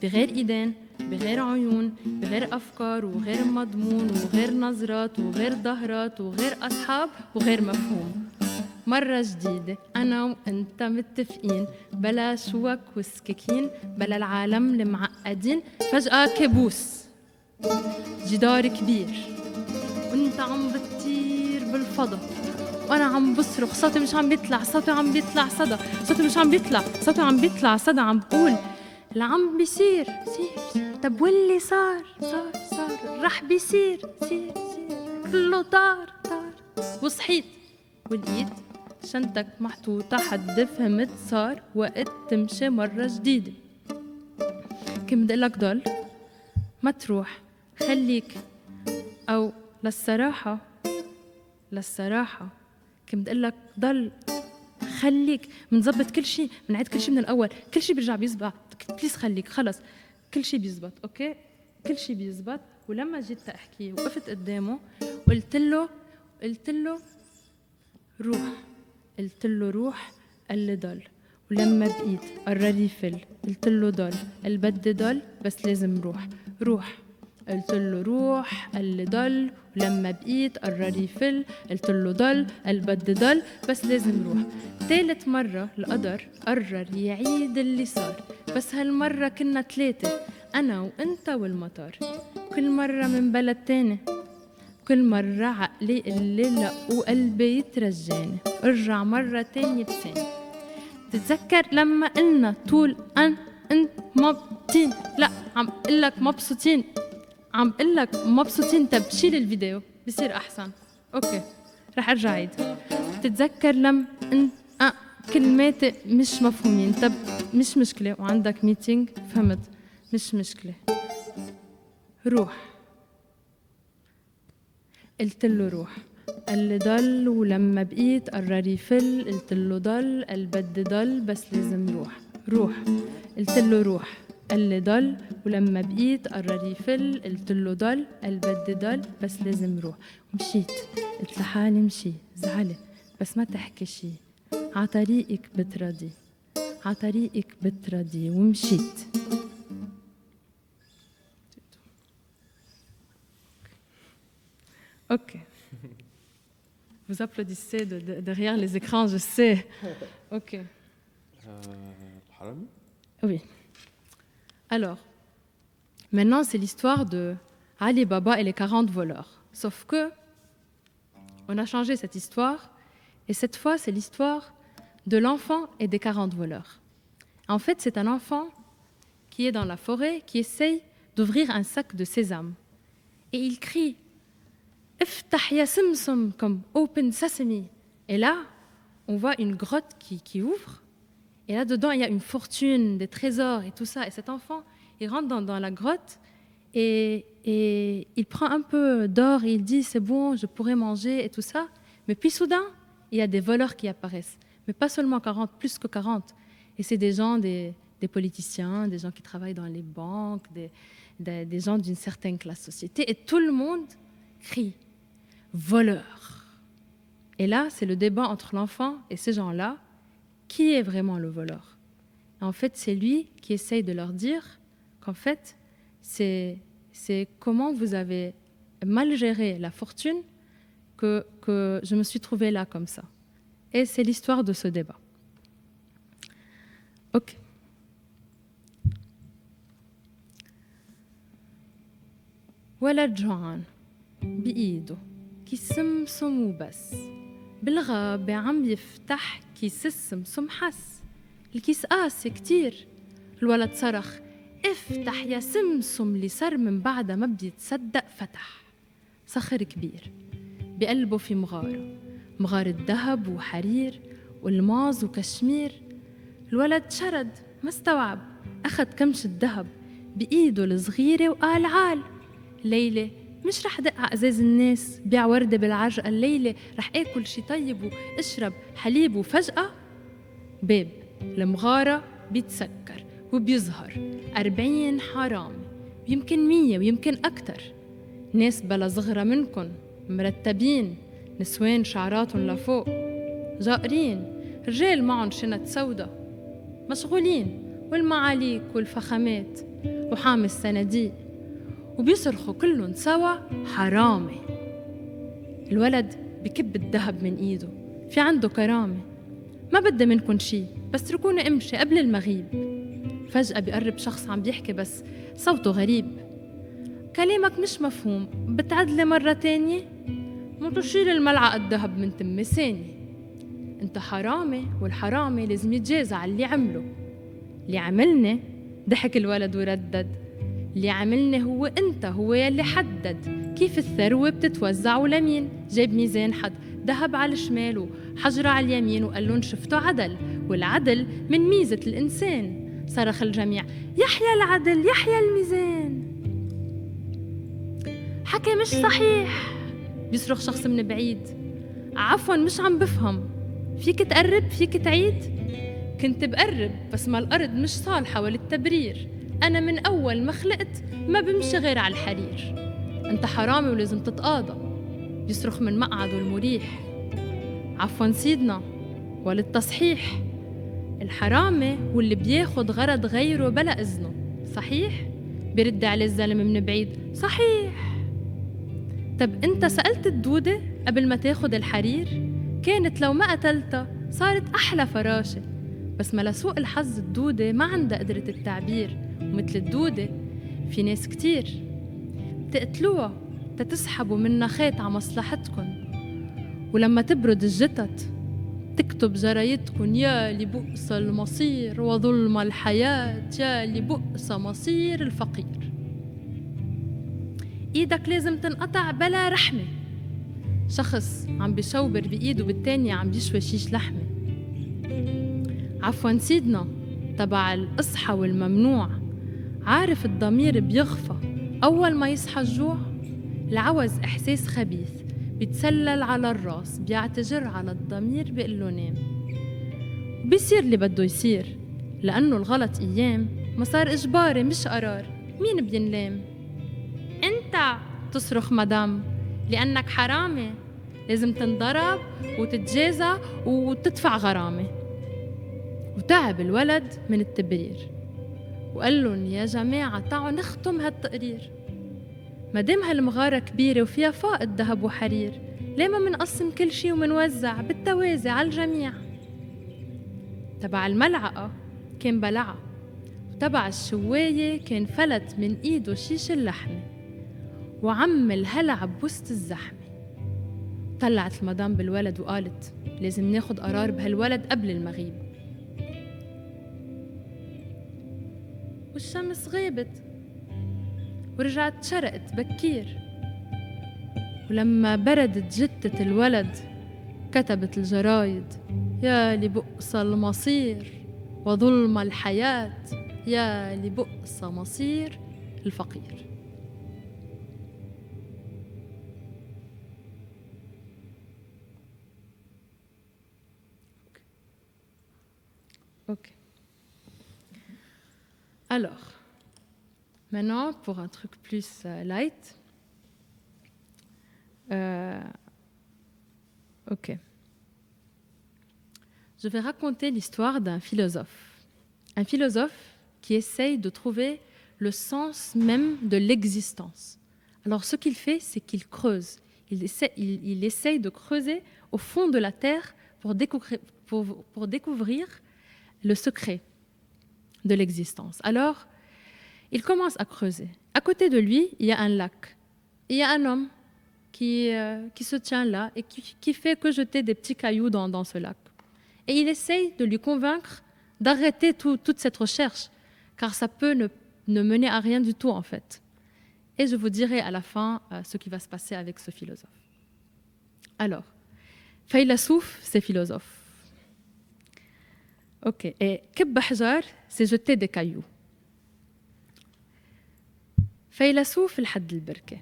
بغير إيدين، بغير عيون بغير أفكار وغير مضمون وغير نظرات وغير ظهرات وغير أصحاب وغير مفهوم. مرة جديدة أنا وأنت متفقين، بلا شوك وسكاكين، بلا العالم المعقدين، فجأة كابوس جدار كبير وأنت عم بتطير بالفضا وأنا عم بصرخ، صوتي مش عم بيطلع، صوتي عم بيطلع صدى، صوتي مش عم بيطلع، صوتي عم بيطلع صدى، عم بقول اللي عم بيصير سير، طب واللي صار رح بيصير سير كله طار وصحيت ولقيت شنطك محطوطة، حد فهمت صار وقت تمشي مرة جديدة. كم بدي لك ضل ما تروح، خليك، أو للصراحة كم بدي لك ضل خليك، منظبط كل شيء، منعيد كل شيء من الأول، كل شيء بيرجع بيزبط، بليز خليك، خلص كل شيء بيزبط، أوكي كل شيء بيزبط. ولما جيت أحكي وقفت قدامه قلت له روح، قلت له روح، قال لي ضل. ولما بقيت قرر يفل قلت له ضل، قال بدي ضل بس لازم روح، قلت له روح، قال لي ضل. ولما بقيت قرر يفل قلت له ضل، قال بدي ضل بس لازم روح. ثالث مرة القدر قرر يعيد اللي صار، بس هالمرة كنا 3، أنا وأنت والمطار، كل مرة من بلد تاني، كل مرة عقلي اللي لا وقلبي يترجاني، ارجع مرة تانية بثانية. تتذكر لما قلنا طول انت مبسوطين، لا عم قلك مبسوطين، طب شيل الفيديو بصير أحسن. أوكي رح أرجع عيد. تتذكر لما كلماتي مش مفهومين، طب مش مشكلة وعندك ميتينج، فهمت مش مشكلة، روح. قلت له روح، قال لي ضل. ولما بقيت قرر يفل قلت له ضل، قال بدي ضل بس لازم روح. قلت له روح، قال لي ضل. ولما بقيت قرر يفل قلت له ضل، قال بدي ضل بس لازم روح. ومشيت قلت لحالي مشي زعلي بس ما تحكي شي، عطريقك بترضي ومشيت. Ok. Vous applaudissez derrière les écrans, je sais. Ok. Oui. Alors, maintenant, c'est l'histoire de Ali Baba et les 40 voleurs. Sauf que, on a changé cette histoire, et cette fois, c'est l'histoire de l'enfant et des 40 voleurs. En fait, c'est un enfant qui est dans la forêt, qui essaye d'ouvrir un sac de sésame. Et il crie « Iftah ya simsum » comme « Open Sesame ». Et là, on voit une grotte qui ouvre. Et là-dedans, il y a une fortune, des trésors et tout ça. Et cet enfant, il rentre dans la grotte et il prend un peu d'or et il dit « C'est bon, je pourrais manger » et tout ça. Mais puis soudain, il y a des voleurs qui apparaissent. Mais pas seulement 40, plus que 40. Et c'est des gens, des politiciens, des gens qui travaillent dans les banques, des gens d'une certaine classe société. Et tout le monde crie « voleur ». Et là, c'est le débat entre l'enfant et ces gens-là. Qui est vraiment le voleur? En fait, c'est lui qui essaye de leur dire qu'en fait, c'est comment vous avez mal géré la fortune que je me suis trouvée là comme ça. Et c'est l'histoire de ce débat. Ok. ولد جوعان بإيده كيسمسم وبس، بالغابة عم يفتح كيس السمسم حس، الكيس قاسي كتير. الولد صرخ افتح يا سمسم، اللي صار من بعد ما بيتصدق فتح. صخر كبير بقلبه في مغارة ذهب وحرير والماظ وكشمير. الولد شرد ما استوعب، أخذ كمش الذهب بإيده الصغيرة وقال عال ليلة مش رح دق عقزاز الناس، بيع وردة بالعجقة الليلة، رح آكل شي طيب واشرب حليب. وفجأة باب المغارة بيتسكر وبيظهر 40 حرامي، ويمكن 100 ويمكن أكتر. ناس بلا صغرى منكن، مرتبين، نسوان شعراتهم لفوق، جائرين، رجال معن شنط سودا، مشغولين، والمعاليك والفخامات وحامي الصناديق، وبيصرخوا كلهم سوا حرامي. الولد بكب الذهب من إيده، في عنده كرامة. ما بدي منكن شي، بس تركوني امشي قبل المغيب. فجأة بيقرب شخص عم بيحكي بس صوته غريب. كلامك مش مفهوم، بتعدلي مرة تانية؟ مو تشيل الملعقة الذهب من تم ثانية. انت حرامي، والحرامي لازم يتجازى على اللي عمله. اللي عملني، ضحك الولد وردد، اللي عملني هو انت، هو يلي حدد كيف الثروة بتتوزع ولمين. جايب ميزان حد ذهب على الشمال وحجرة على اليمين وقال لهم شفتوا عدل، والعدل من ميزة الإنسان. صرخ الجميع يحيى العدل، يحيى الميزان. حكي مش صحيح، بيصرخ شخص من بعيد. عفوا مش عم بفهم، فيك تقرب، فيك تعيد؟ كنت بقرب بس ما الأرض مش صالحة وللتبرير. أنا من أول ما خلقت ما بمشي غير على الحرير. أنت حرامي ولازم تتقاضى، بيصرخ من مقعده المريح. عفوا سيدنا، وللتصحيح، الحرامي واللي بياخد غرض غيره بلا إذنه، صحيح؟ بيرد عليه الزلمة من بعيد، صحيح. طب أنت سألت الدودة قبل ما تاخد الحرير؟ كانت لو ما قتلتها صارت أحلى فراشة. بس ما لسوء الحظ الدودة ما عندها قدرة التعبير، ومثل الدودة في ناس كتير بتقتلوها تتسحبوا منها خيط على مصلحتكن، ولما تبرد الجتت تكتب جرايدكن يا لبؤس المصير وظلم الحياة، يا لبؤس مصير الفقير. ايدك لازم تنقطع بلا رحمة. شخص عم بيشوبر بإيده بالتانية عم بيشوي شيش لحمة. عفوا سيدنا، تبع الإصحى والممنوع، عارف الضمير بيغفى أول ما يصحى الجوع. العوز إحساس خبيث بيتسلل على الراس، بيعتجر على الضمير بيقله نام. بيصير اللي بده يصير، لأنه الغلط أيام ما صار إجباري مش قرار. مين بينلام؟ أنت، تصرخ مدام، لأنك حرامي لازم تنضرب وتتجازى وتدفع غرامة. وتعب الولد من التبرير وقال لهم يا جماعة تعوا نختم هالتقرير. مادام هالمغارة كبيرة وفيها فائض ذهب وحرير، ليه ما منقسم كل شي ومنوزع بالتوازي على الجميع؟ تبع الملعقة كان بلعها، وتبع الشواية كان فلت من إيده شيش اللحمة، وعم الهلع بوسط الزحمة. طلعت المدام بالولد وقالت لازم ناخد قرار بهالولد قبل المغيب. والشمس غابت ورجعت شرقت بكير، ولما بردت جتة الولد كتبت الجرايد يا لبؤس المصير وظلم الحياة، يا لبؤس مصير الفقير. Ok. Alors, maintenant, pour un truc plus light. Ok. Je vais raconter l'histoire d'un philosophe. Un philosophe qui essaye de trouver le sens même de l'existence. Alors, ce qu'il fait, c'est qu'il creuse. Il essaye de creuser au fond de la terre pour découvrir le secret de l'existence. Alors, il commence à creuser. À côté de lui, il y a un lac. Il y a un homme qui se tient là et qui fait que jeter des petits cailloux dans ce lac. Et il essaye de lui convaincre d'arrêter toute cette recherche, car ça peut ne mener à rien du tout en fait. Et je vous dirai à la fin ce qui va se passer avec ce philosophe. Alors, Faylassouf, c'est philosophe. Ok, et Keb Hajar, c'est jeter des cailloux. فيلسوف لحد البركة.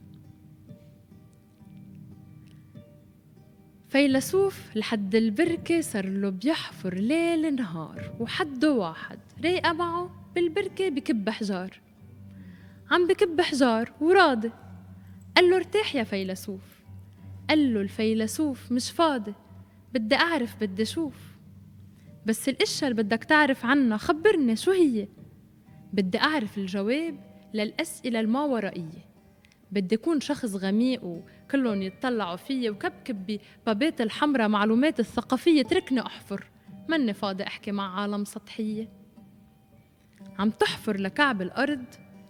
فيلسوف لحد البركة صار له بيحفر ليل نهار، وحده واحد رايقة معه بالبركة بكب حجار. عم بكب حجار وراضي. قال له ارتاح يا فيلسوف. قال له الفيلسوف مش فاضي، بدي أعرف بدي شوف. بس الأشياء اللي بدك تعرف عنها خبرني شو هي. بدي أعرف الجواب للأسئلة الماورائية. بدي أكون شخص غميق وكلهم يتطلعوا فيي وكبكب ببابات الحمراء معلومات الثقافية. تركني أحفر، مني فاضي أحكي مع عالم سطحية. عم تحفر لكعب الأرض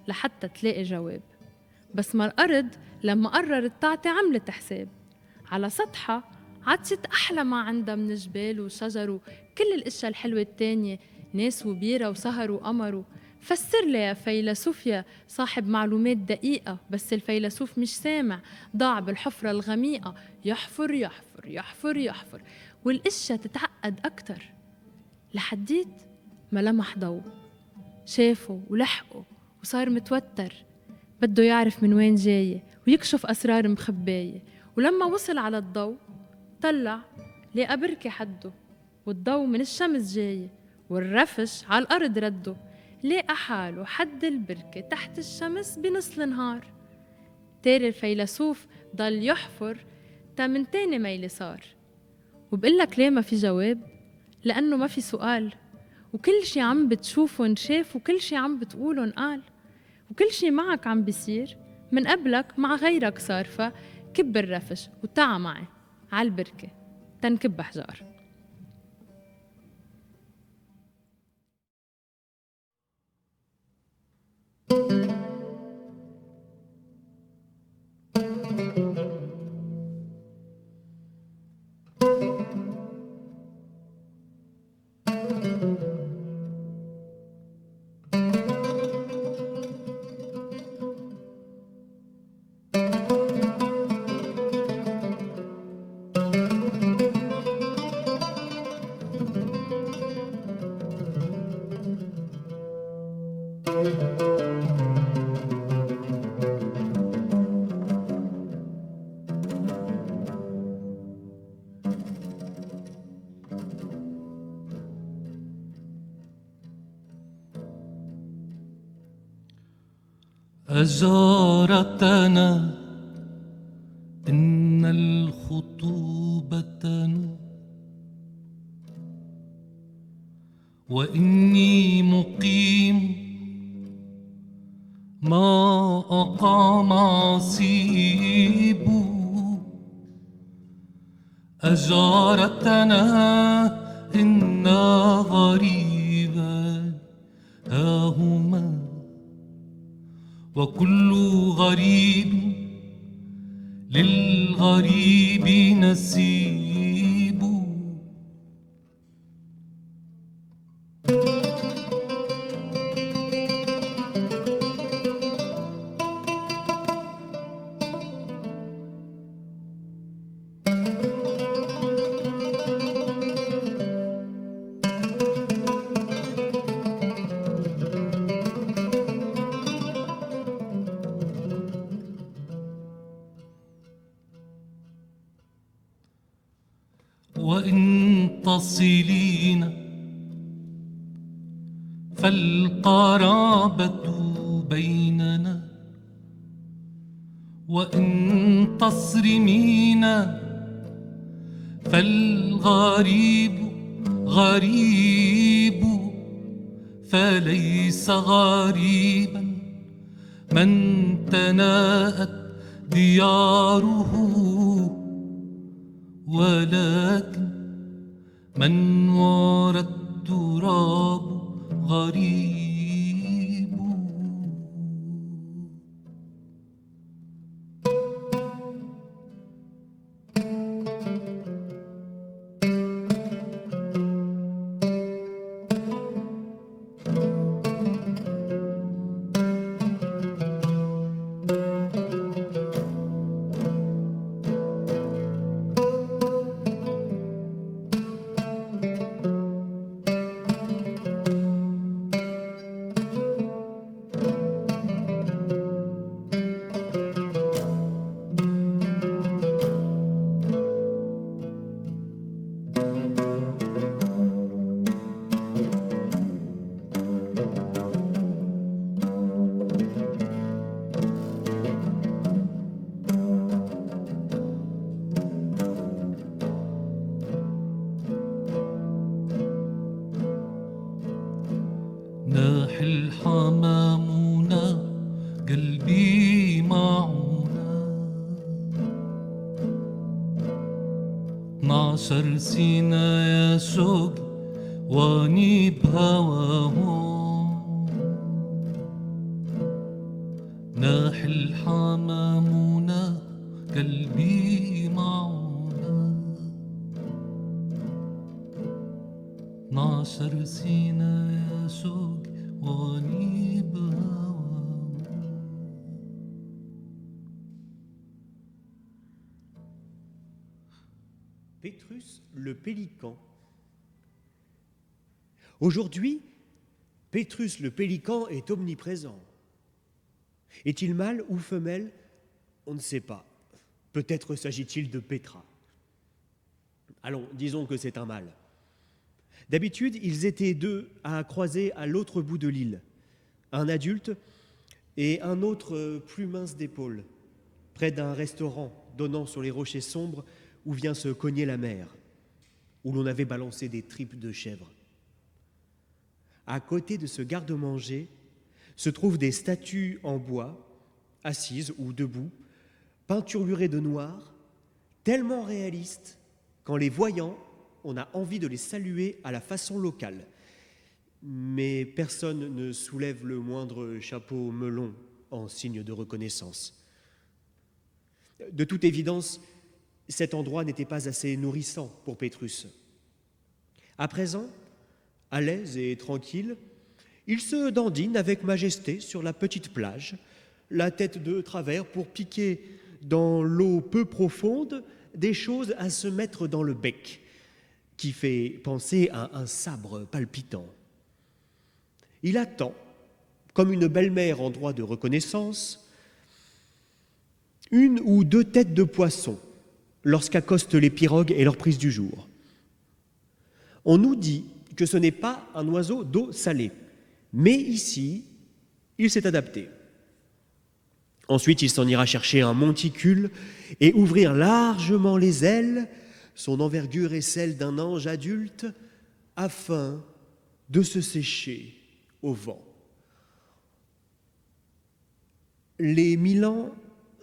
لحتى تلاقي جواب، بس ما الأرض لما قررت تعطي عملت حساب. على سطحها عطشت أحلى ما عندها من جبال وشجر وكل الأشياء الحلوة التانية، ناس وبيرة وسهر وقمر. فسر لي يا فيلسوف يا صاحب معلومات دقيقة، بس الفيلسوف مش سامع، ضاع بالحفرة الغميقة، يحفر يحفر يحفر يحفر والأشياء تتعقد أكتر. لحديت ما لمح ضوء، شافه ولحقه وصار متوتر، بده يعرف من وين جاية ويكشف أسرار مخباية. ولما وصل على الضوء طلع لقى بركة حده، والضوء من الشمس جاية، والرفش على الأرض رده. لقى حاله حد البركة تحت الشمس بنص النهار. تاري الفيلسوف ضل يحفر تا من تاني ميلة صار. وبقلك ليه ما في جواب؟ لأنه ما في سؤال، وكل شي عم بتشوفه انشاف، وكل شي عم بتقوله انقال، وكل شي معك عم بيصير من قبلك مع غيرك صار. فكب الرفش وتعا معي عالبركة تنكب حجار. أجارتنا إن الخطوبة نور، وإني مقيم ما أقام عصيب. أجارتنا إن غريبا هاهما، وكل غريب للغريب نسيب. وإن تصلين فالقرابة بيننا، وإن تصرمين فالغريب غريب. فليس غريبا من تناءت دياره، ولكن من ورى التراب غريب. نعشر سينا يا شوقي واني بهواه ناح الحمامنا قلبي معونا نعشر سينا يا شوقي واني بهواه. Pétrus le pélican. Aujourd'hui, Pétrus le pélican est omniprésent. Est-il mâle ou femelle? On ne sait pas. Peut-être s'agit-il de Pétra. Allons, disons que c'est un mâle. D'habitude, ils étaient deux à croiser à l'autre bout de l'île. Un adulte et un autre plus mince d'épaule, près d'un restaurant donnant sur les rochers sombres où vient se cogner la mer, où l'on avait balancé des tripes de chèvre. À côté de ce garde-manger se trouvent des statues en bois, assises ou debout, peinturlurées de noir, tellement réalistes qu'en les voyant, on a envie de les saluer à la façon locale. Mais personne ne soulève le moindre chapeau melon en signe de reconnaissance. De toute évidence, cet endroit n'était pas assez nourrissant pour Pétrus. À présent, à l'aise et tranquille, il se dandine avec majesté sur la petite plage, la tête de travers pour piquer dans l'eau peu profonde des choses à se mettre dans le bec, qui fait penser à un sabre palpitant. Il attend, comme une belle-mère en droit de reconnaissance, une ou deux têtes de poisson lorsqu'accostent les pirogues et leur prise du jour. On nous dit que ce n'est pas un oiseau d'eau salée, mais ici, il s'est adapté. Ensuite, il s'en ira chercher un monticule et ouvrir largement les ailes, son envergure est celle d'un ange adulte, afin de se sécher au vent. Les 1000 ans,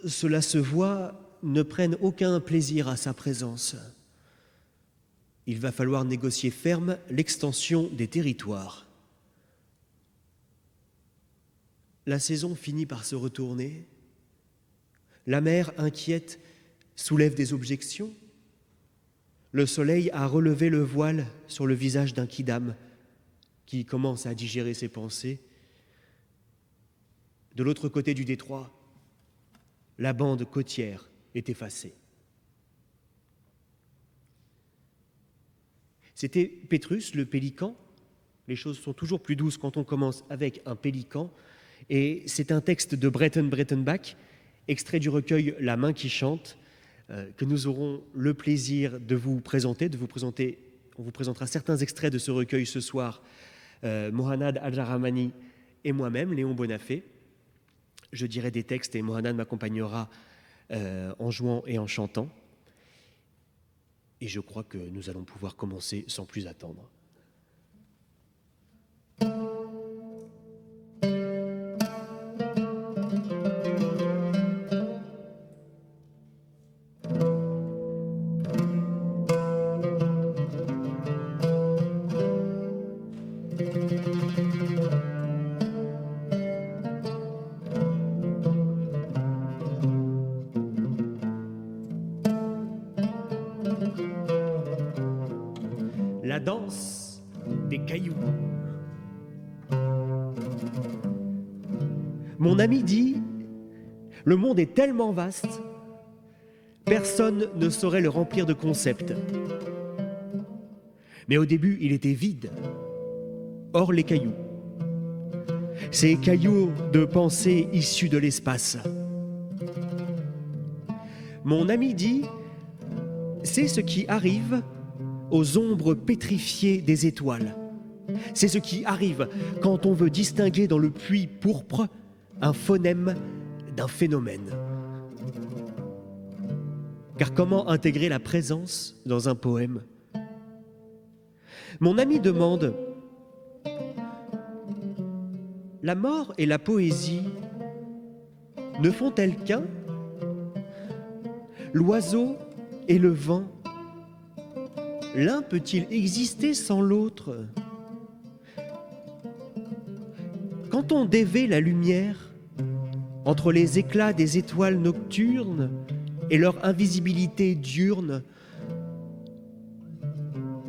cela se voit, ne prennent aucun plaisir à sa présence. Il va falloir négocier ferme l'extension des territoires. La saison finit par se retourner. La mer, inquiète, soulève des objections. Le soleil a relevé le voile sur le visage d'un quidam qui commence à digérer ses pensées. De l'autre côté du détroit, la bande côtière est effacée. C'était Pétrus, le pélican. Les choses sont toujours plus douces quand on commence avec un pélican. Et c'est un texte de Breton Breitenbach, extrait du recueil La main qui chante, que nous aurons le plaisir de vous présenter. On vous présentera certains extraits de ce recueil ce soir, Mohanad Al-Rahmani et moi-même, Léon Bonafé. Je dirai des textes et Mohanad m'accompagnera en jouant et en chantant. Et je crois que nous allons pouvoir commencer sans plus attendre. La danse des cailloux. Mon ami dit, le monde est tellement vaste, personne ne saurait le remplir de concepts. Mais au début, il était vide. Or, les cailloux. Ces cailloux de pensée issus de l'espace. Mon ami dit, c'est ce qui arrive aux ombres pétrifiées des étoiles. C'est ce qui arrive quand on veut distinguer dans le puits pourpre un phonème d'un phénomène. Car comment intégrer la présence dans un poème? Mon ami demande, la mort et la poésie ne font-elles qu'un? L'oiseau et le vent l'un peut-il exister sans l'autre? Quand on dévait la lumière entre les éclats des étoiles nocturnes et leur invisibilité diurne,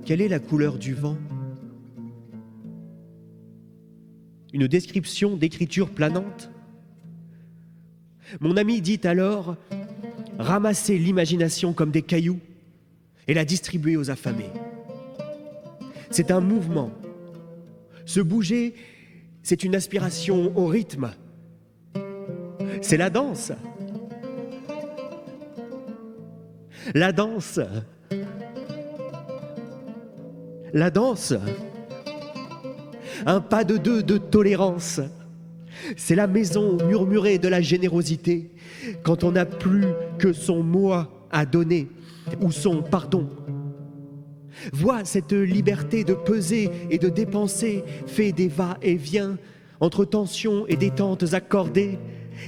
quelle est la couleur du vent? Une description d'écriture planante? Mon ami dit alors « ramasser l'imagination comme des cailloux et la distribuer aux affamés ». C'est un mouvement. Se bouger, c'est une aspiration au rythme. C'est la danse. La danse. La danse. Un pas de deux de tolérance. C'est la maison murmurée de la générosité quand on n'a plus que son moi à donner ou son pardon. Vois cette liberté de peser et de dépenser fait des va-et-vient entre tensions et détentes accordées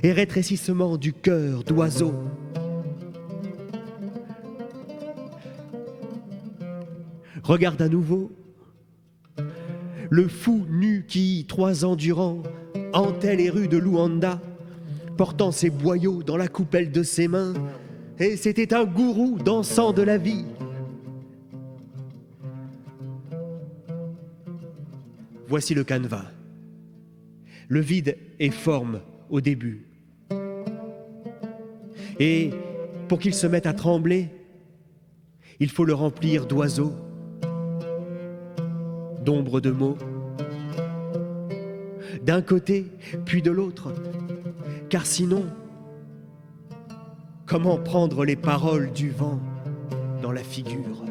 et rétrécissement du cœur d'oiseau. Regarde à nouveau le fou nu qui, 3 ans durant, hantait les rues de Luanda, portant ses boyaux dans la coupelle de ses mains, et c'était un gourou dansant de la vie. Voici le canevas. Le vide est forme au début. Et pour qu'il se mette à trembler, il faut le remplir d'oiseaux, d'ombres de mots, d'un côté puis de l'autre, car sinon, comment prendre les paroles du vent dans la figure?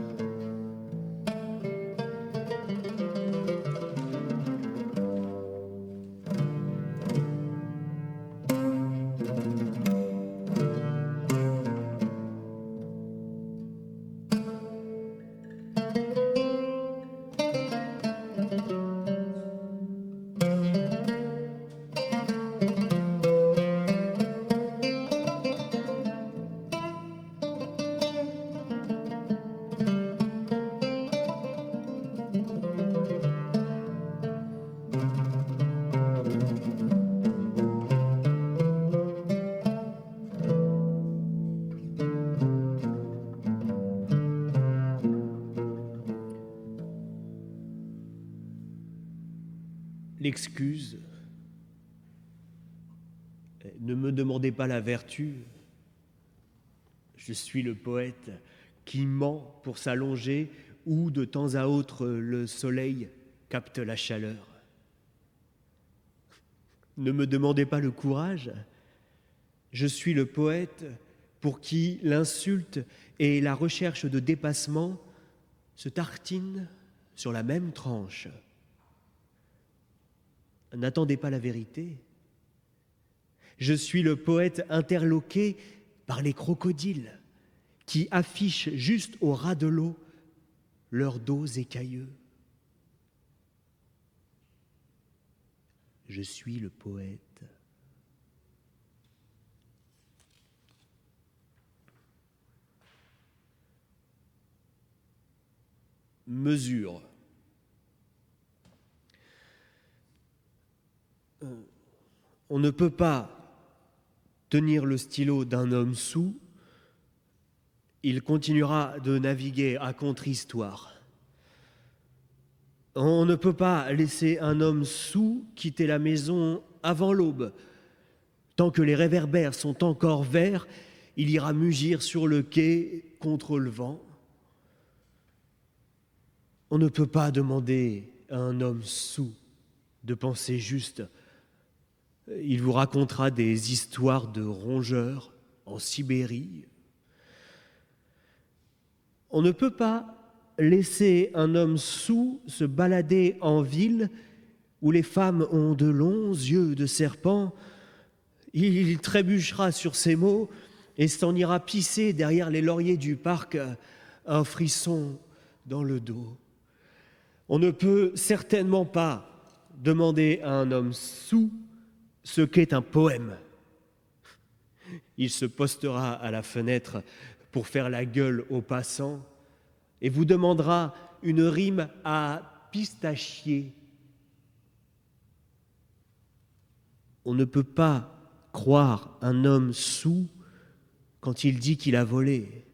L'excuse. Ne me demandez pas la vertu. Je suis le poète qui ment pour s'allonger où de temps à autre le soleil capte la chaleur. Ne me demandez pas le courage. Je suis le poète pour qui l'insulte et la recherche de dépassement se tartinent sur la même tranche. N'attendez pas la vérité. Je suis le poète interloqué par les crocodiles qui affichent juste au ras de l'eau leurs dos écailleux. Je suis le poète. Mesure. On ne peut pas tenir le stylo d'un homme soûl, il continuera de naviguer à contre-histoire. On ne peut pas laisser un homme soûl quitter la maison avant l'aube. Tant que les réverbères sont encore verts, il ira mugir sur le quai contre le vent. On ne peut pas demander à un homme soûl de penser juste. Il vous racontera des histoires de rongeurs en Sibérie. On ne peut pas laisser un homme soûl se balader en ville où les femmes ont de longs yeux de serpent. Il trébuchera sur ces mots et s'en ira pisser derrière les lauriers du parc, un frisson dans le dos. On ne peut certainement pas demander à un homme soûl ce qu'est un poème. Il se postera à la fenêtre pour faire la gueule aux passants et vous demandera une rime à pistachier. On ne peut pas croire un homme soûl quand il dit qu'il a volé,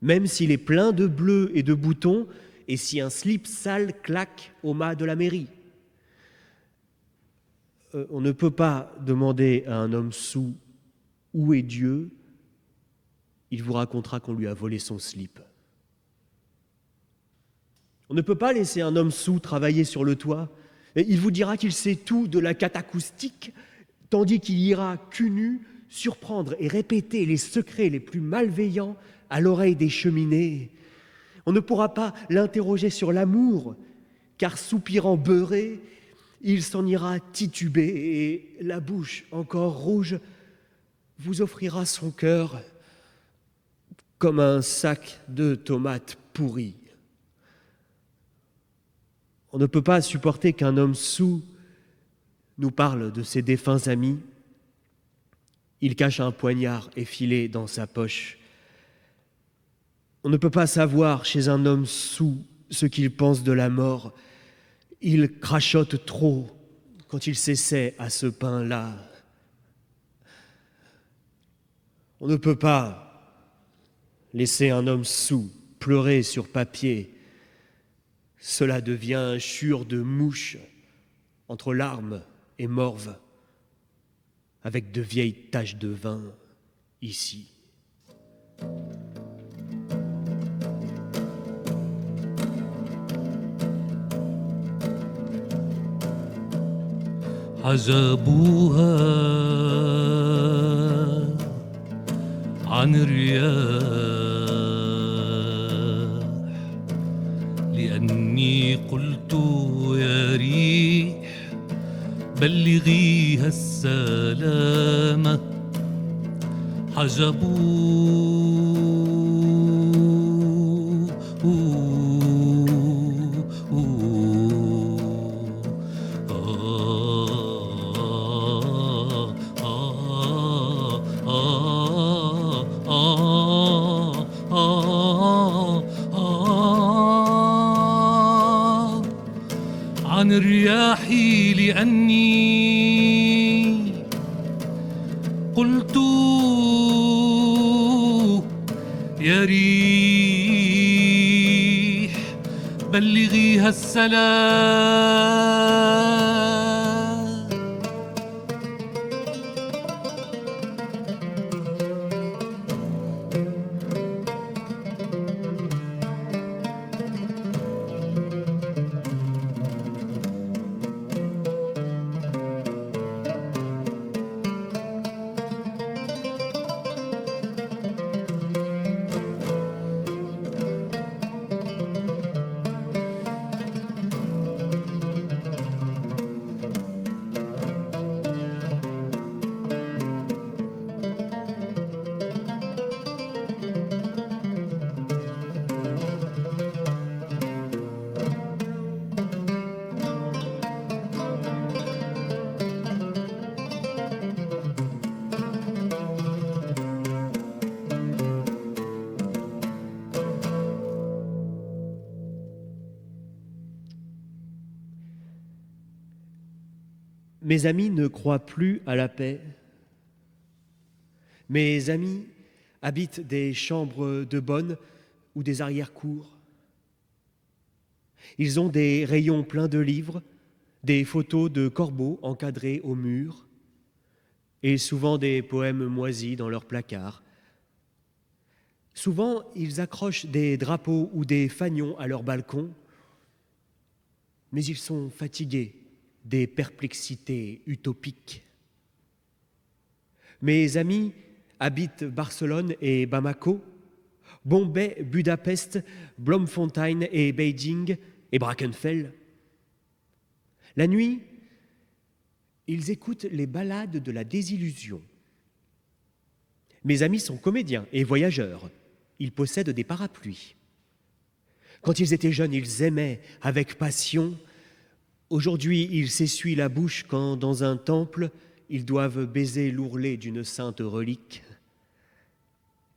même s'il est plein de bleus et de boutons, et si un slip sale claque au mât de la mairie. On ne peut pas demander à un homme soûl « Où est Dieu ?» Il vous racontera qu'on lui a volé son slip. On ne peut pas laisser un homme soûl travailler sur le toit. Et il vous dira qu'il sait tout de la catacoustique, tandis qu'il ira cul nu surprendre et répéter les secrets les plus malveillants à l'oreille des cheminées. On ne pourra pas l'interroger sur l'amour, car soupirant beurré, il s'en ira tituber et, la bouche encore rouge, vous offrira son cœur comme un sac de tomates pourries. On ne peut pas supporter qu'un homme soûl nous parle de ses défunts amis. Il cache un poignard effilé dans sa poche. On ne peut pas savoir chez un homme soûl ce qu'il pense de la mort. Il crachote trop quand il s'essaie à ce pain-là. On ne peut pas laisser un homme soûl pleurer sur papier. Cela devient chure de mouche entre larmes et morve, avec de vieilles taches de vin ici. حجبوها عن الرياح لأني قلت يا ريح بلغيها السلامة عن الرياح لأني قلت يا ريح بلغيها السلام. Mes amis ne croient plus à la paix. Mes amis habitent des chambres de bonne ou des arrière-cours. Ils ont des rayons pleins de livres, des photos de corbeaux encadrés au mur et souvent des poèmes moisis dans leurs placards. Souvent, ils accrochent des drapeaux ou des fanions à leur balcon, mais ils sont fatigués des perplexités utopiques. Mes amis habitent Barcelone et Bamako, Bombay, Budapest, Bloemfontein et Beijing et Brackenfell. La nuit, ils écoutent les ballades de la désillusion. Mes amis sont comédiens et voyageurs. Ils possèdent des parapluies. Quand ils étaient jeunes, ils aimaient avec passion. Aujourd'hui, ils s'essuient la bouche quand, dans un temple, ils doivent baiser l'ourlet d'une sainte relique.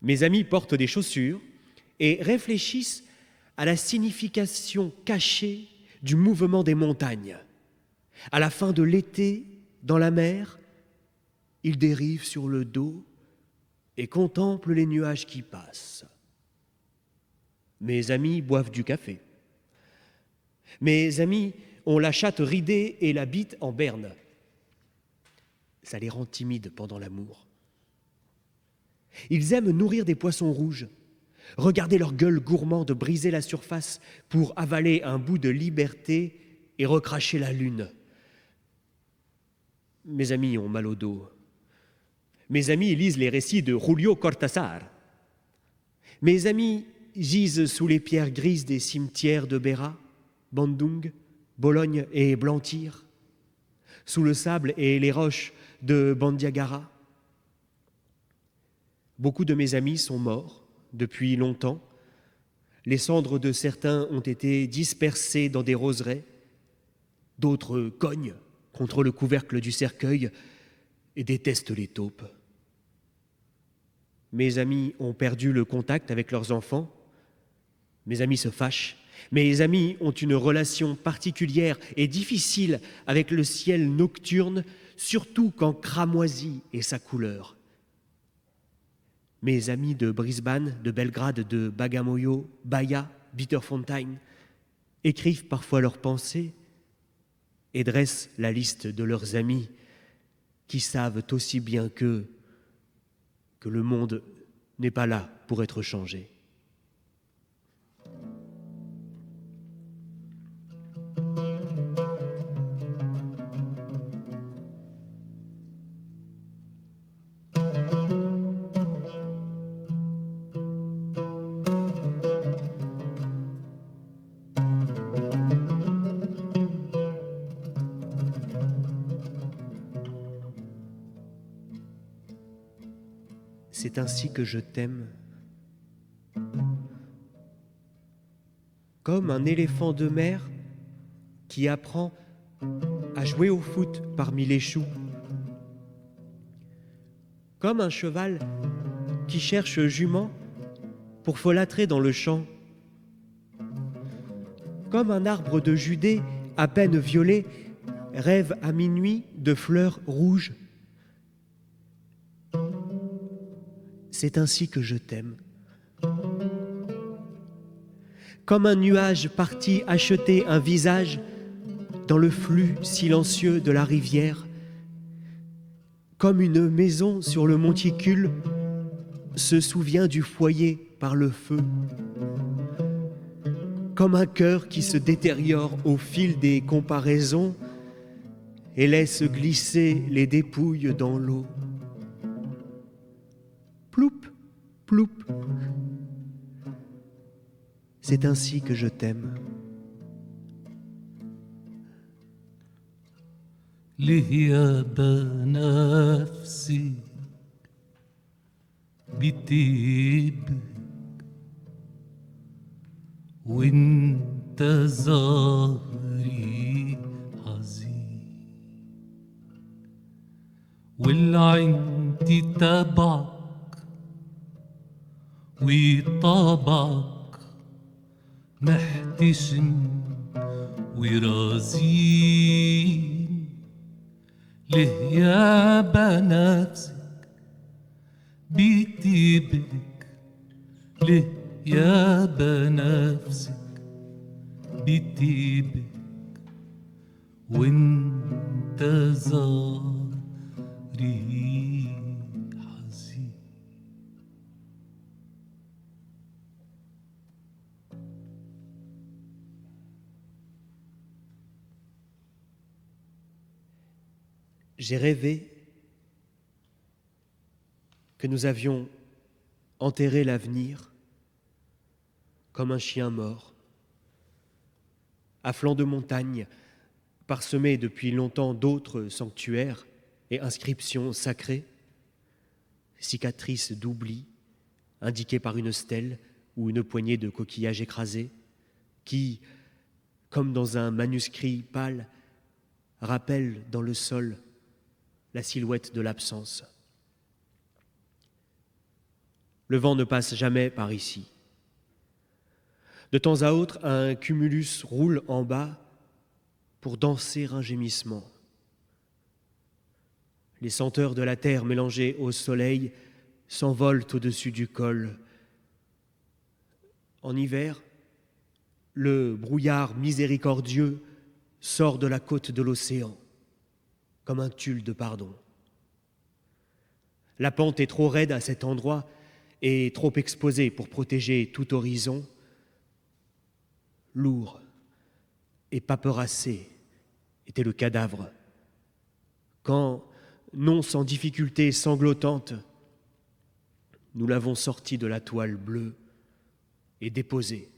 Mes amis portent des chaussures et réfléchissent à la signification cachée du mouvement des montagnes. À la fin de l'été, dans la mer, il dérive sur le dos et contemple les nuages qui passent. Mes amis boivent du café. Mes amis ont la chatte ridée et la bite en berne. Ça les rend timides pendant l'amour. Ils aiment nourrir des poissons rouges, regarder leur gueule gourmande briser la surface pour avaler un bout de liberté et recracher la lune. Mes amis ont mal au dos. Mes amis lisent les récits de Julio Cortázar. Mes amis gisent sous les pierres grises des cimetières de Beira, Bandung, Bologne et Blantyre, sous le sable et les roches de Bandiagara. Beaucoup de mes amis sont morts depuis longtemps. Les cendres de certains ont été dispersées dans des roseraies. D'autres cognent contre le couvercle du cercueil et détestent les taupes. Mes amis ont perdu le contact avec leurs enfants. Mes amis se fâchent. Mes amis ont une relation particulière et difficile avec le ciel nocturne, surtout quand cramoisi est sa couleur. Mes amis de Brisbane, de Belgrade, de Bagamoyo, Baia, Bitterfontein écrivent parfois leurs pensées et dressent la liste de leurs amis qui savent aussi bien qu'eux que le monde n'est pas là pour être changé. C'est ainsi que je t'aime. Comme un éléphant de mer qui apprend à jouer au foot parmi les choux. Comme un cheval qui cherche jument pour folâtrer dans le champ. Comme un arbre de Judée à peine violet rêve à minuit de fleurs rouges. C'est ainsi que je t'aime. Comme un nuage parti acheter un visage dans le flux silencieux de la rivière, comme une maison sur le monticule se souvient du foyer par le feu, comme un cœur qui se détériore au fil des comparaisons et laisse glisser les dépouilles dans l'eau. Ploup, ploup. C'est ainsi que je t'aime. ليه بنفسي بتبكي وانت ظهري حزين والعين تتبعك وطبعك محتشم ورزين ليه يا بنفسك بتبك ليه يا بنفسك بتبك وانت ظهري حزين. J'ai rêvé que nous avions enterré l'avenir comme un chien mort, à flanc de montagne, parsemé depuis longtemps d'autres sanctuaires et inscriptions sacrées, cicatrices d'oubli, indiquées par une stèle ou une poignée de coquillages écrasés, qui, comme dans un manuscrit pâle, rappellent dans le sol la silhouette de l'absence. Le vent ne passe jamais par ici. De temps à autre, un cumulus roule en bas pour danser un gémissement. Les senteurs de la terre mélangées au soleil s'envolent au-dessus du col. En hiver, le brouillard miséricordieux sort de la côte de l'océan, comme un tulle de pardon. La pente est trop raide à cet endroit et trop exposée pour protéger tout horizon. Lourd et paperassé était le cadavre, quand, non sans difficulté sanglotante, nous l'avons sorti de la toile bleue et déposé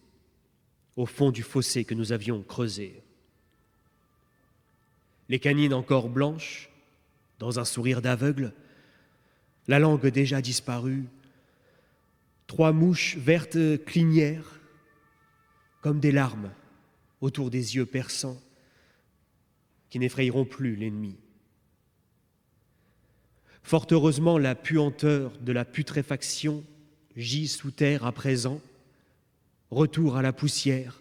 au fond du fossé que nous avions creusé. Les canines encore blanches, dans un sourire d'aveugle, la langue déjà disparue, 3 mouches vertes clignèrent comme des larmes autour des yeux perçants qui n'effrayeront plus l'ennemi. Fort heureusement, la puanteur de la putréfaction gît sous terre à présent. Retour à la poussière,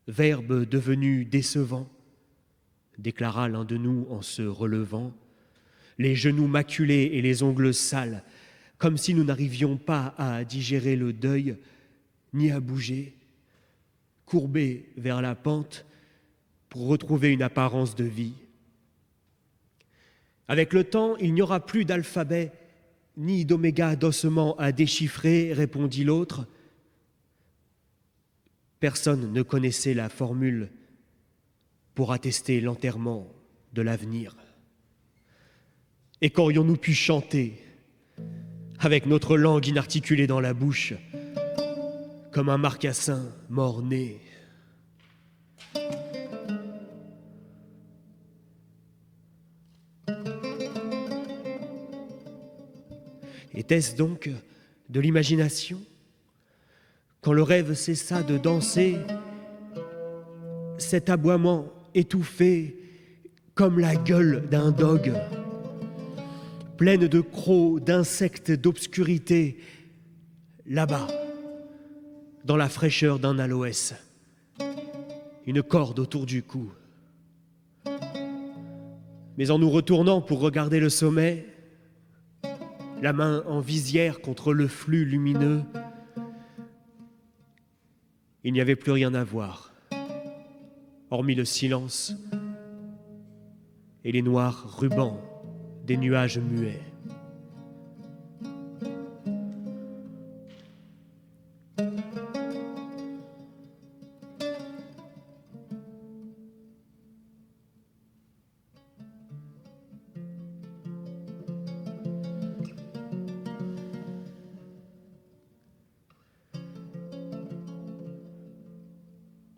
verbe devenu décevant, déclara l'un de nous en se relevant, les genoux maculés et les ongles sales, comme si nous n'arrivions pas à digérer le deuil, ni à bouger, courbés vers la pente pour retrouver une apparence de vie. Avec le temps, il n'y aura plus d'alphabet ni d'oméga d'ossement à déchiffrer, répondit l'autre. Personne ne connaissait la formule pour attester l'enterrement de l'avenir. Et qu'aurions-nous pu chanter avec notre langue inarticulée dans la bouche, comme un marcassin mort-né? Était-ce donc de l'imagination? Quand le rêve cessa de danser, cet aboiement étouffé comme la gueule d'un dogue, pleine de crocs, d'insectes, d'obscurité, là-bas, dans la fraîcheur d'un aloès, une corde autour du cou. Mais en nous retournant pour regarder le sommet, la main en visière contre le flux lumineux, il n'y avait plus rien à voir, hormis le silence et les noirs rubans des nuages muets.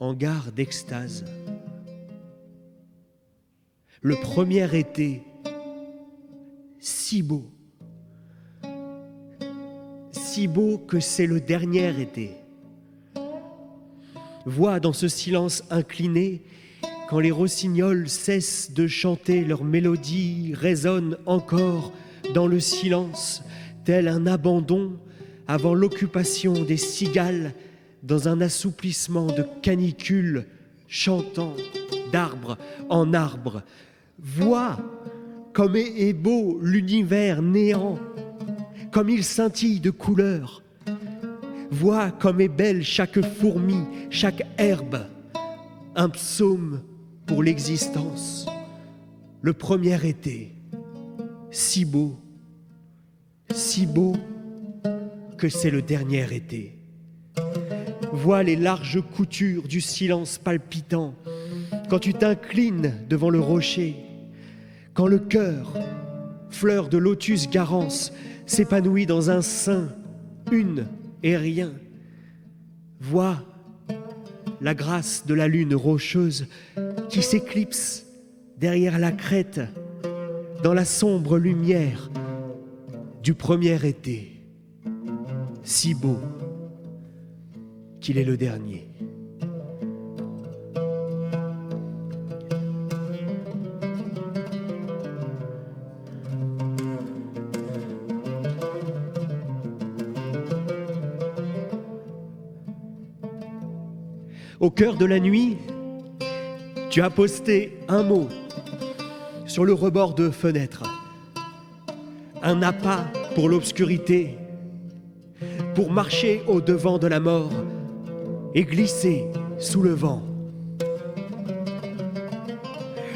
En gare d'extase, le premier été, si beau que c'est le dernier été. Vois dans ce silence incliné, quand les rossignols cessent de chanter, leur mélodie résonne encore dans le silence, tel un abandon avant l'occupation des cigales dans un assouplissement de canicule, chantant d'arbre en arbre. Vois comme est beau l'univers néant, comme il scintille de couleurs. Vois comme est belle chaque fourmi, chaque herbe, un psaume pour l'existence. Le premier été, si beau que c'est le dernier été. Vois les larges coutures du silence palpitant, quand tu t'inclines devant le rocher, quand le cœur, fleur de lotus garance, s'épanouit dans un sein, une et rien. Vois la grâce de la lune rocheuse qui s'éclipse derrière la crête, dans la sombre lumière du premier été, si beau qu'il est le dernier. Au cœur de la nuit, tu as posté un mot sur le rebord de fenêtre. Un appât pour l'obscurité, pour marcher au devant de la mort et glisser sous le vent.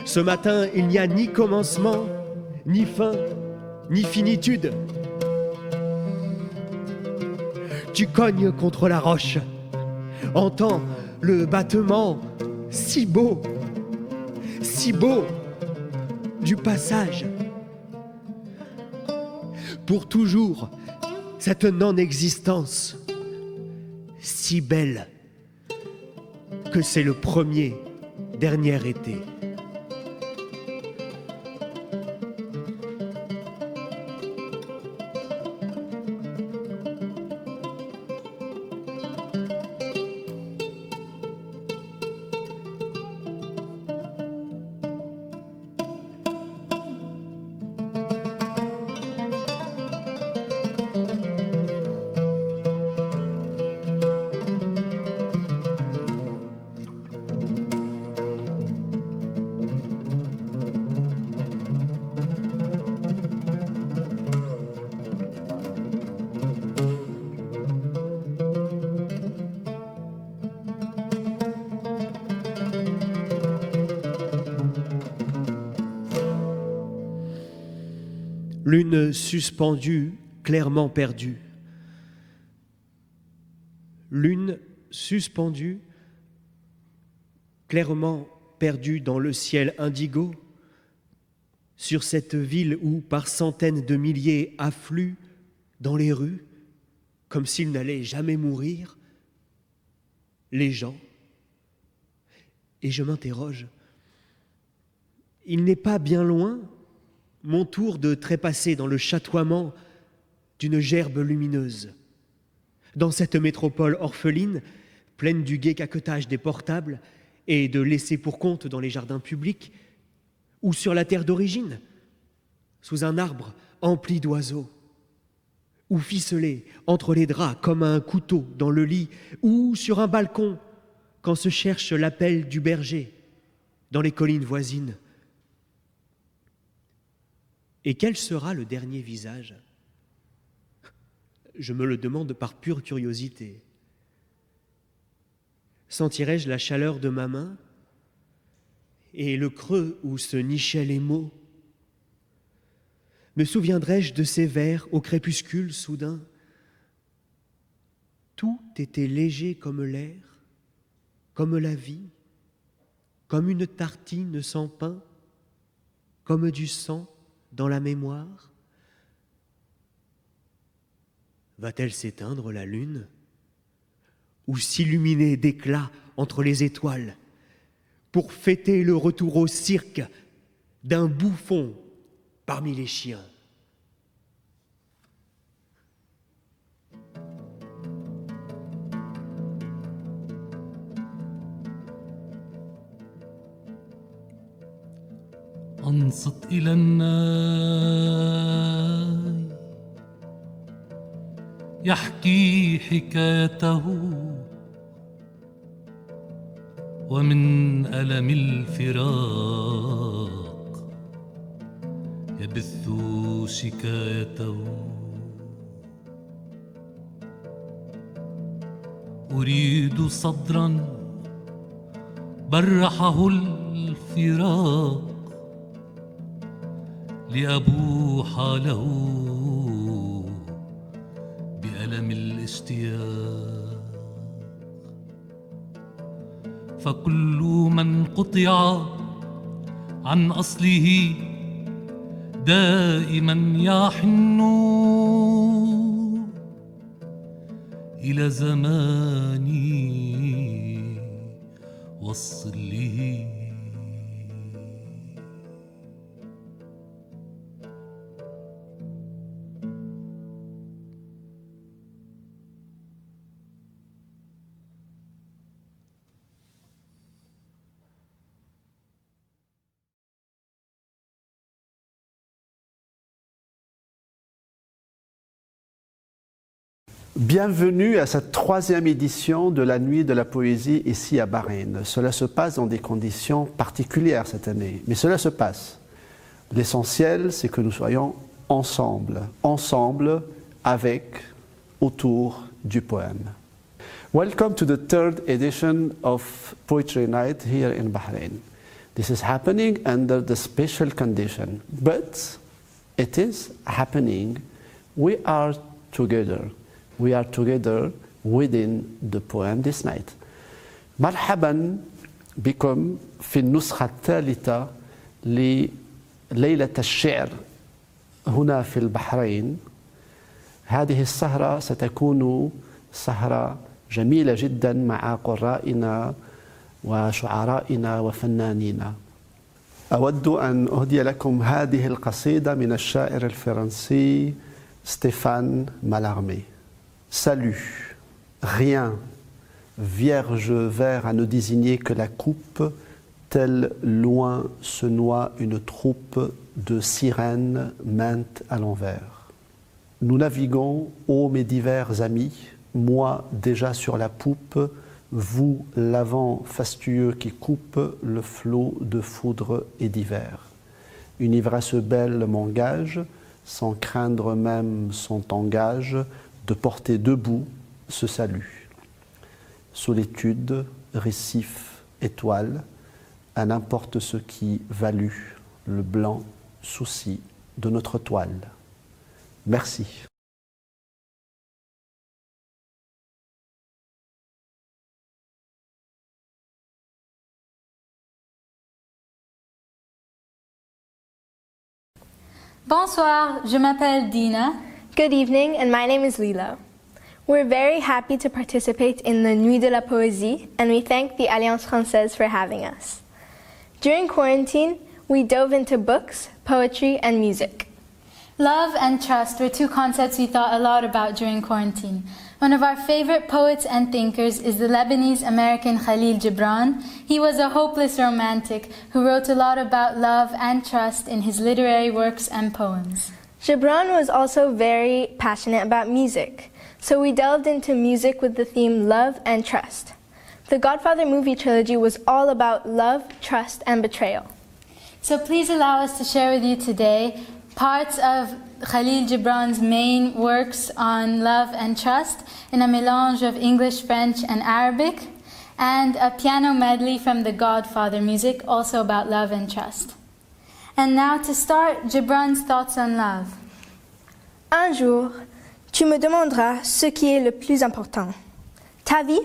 Ce matin, il n'y a ni commencement, ni fin, ni finitude. Tu cognes contre la roche, entends le battement si beau du passage. Pour toujours, cette non-existence si belle que c'est le dernier été. Lune suspendue, clairement perdue. Lune suspendue, clairement perdue dans le ciel indigo, sur cette ville où par centaines de milliers affluent dans les rues, comme s'ils n'allaient jamais mourir, les gens. Et je m'interroge, il n'est pas bien loin mon tour de trépasser dans le chatoiement d'une gerbe lumineuse. Dans cette métropole orpheline, pleine du gai caquetage des portables et de laissés pour compte dans les jardins publics, ou sur la terre d'origine, sous un arbre empli d'oiseaux, ou ficelé entre les draps comme un couteau dans le lit, ou sur un balcon quand se cherche l'appel du berger dans les collines voisines. Et quel sera le dernier visage ? Je me le demande par pure curiosité. Sentirai-je la chaleur de ma main et le creux où se nichaient les mots ? Me souviendrai-je de ces vers au crépuscule soudain ? Tout était léger comme l'air, comme la vie, comme une tartine sans pain, comme du sang dans la mémoire. Va-t-elle s'éteindre la lune ou s'illuminer d'éclats entre les étoiles pour fêter le retour au cirque d'un bouffon parmi les chiens ? أنصت إلى الناي يحكي حكايته ومن ألم الفراق يبث شكايته. أريد صدرا برحه الفراق لأبوح له بألم الاشتياق. فكل من قطع عن أصله دائما يحن إلى زمان وصله. Bienvenue à cette 3e édition de la Nuit de la Poésie ici à Bahreïn. Cela se passe dans des conditions particulières cette année, mais cela se passe. L'essentiel, c'est que nous soyons ensemble avec, autour du poème. Welcome to the 3rd edition of Poetry Night here in Bahrain. This is happening under the special condition, but it is happening. We are together. We are together within the poem this night. مرحبا بكم في النسخة الثالثة لليلة الشعر هنا في البحرين. هذه السهرة ستكون سهرة جميلة جدا مع قرائنا وشعرائنا وفنانينا. أود أن أهدي لكم هذه القصيدة من الشاعر الفرنسي ستيفان مالارمي. Salut, rien, vierge vert à ne désigner que la coupe, telle loin se noie une troupe de sirènes maintes à l'envers. Nous naviguons, ô mes divers amis, moi déjà sur la poupe, vous l'avant fastueux qui coupe le flot de foudre et d'hiver. Une ivresse belle m'engage, sans craindre même son tangage, de porter debout ce salut. Solitude, récif, étoile, à n'importe ce qui valut le blanc souci de notre toile. Merci. Bonsoir, je m'appelle Dina. Good evening, and my name is Lila. We're very happy to participate in the Nuit de la Poésie, and we thank the Alliance Française for having us. During quarantine, we dove into books, poetry, and music. Love and trust were two concepts we thought a lot about during quarantine. One of our favorite poets and thinkers is the Lebanese-American Khalil Gibran. He was a hopeless romantic who wrote a lot about love and trust in his literary works and poems. Gibran was also very passionate about music, so we delved into music with the theme love and trust. The Godfather movie trilogy was all about love, trust, and betrayal. So please allow us to share with you today parts of Khalil Gibran's main works on love and trust in a mélange of English, French, and Arabic, and a piano medley from the Godfather music, also about love and trust. And now to start, Gibran's thoughts on love. Un jour, tu me demanderas ce qui est le plus important, ta vie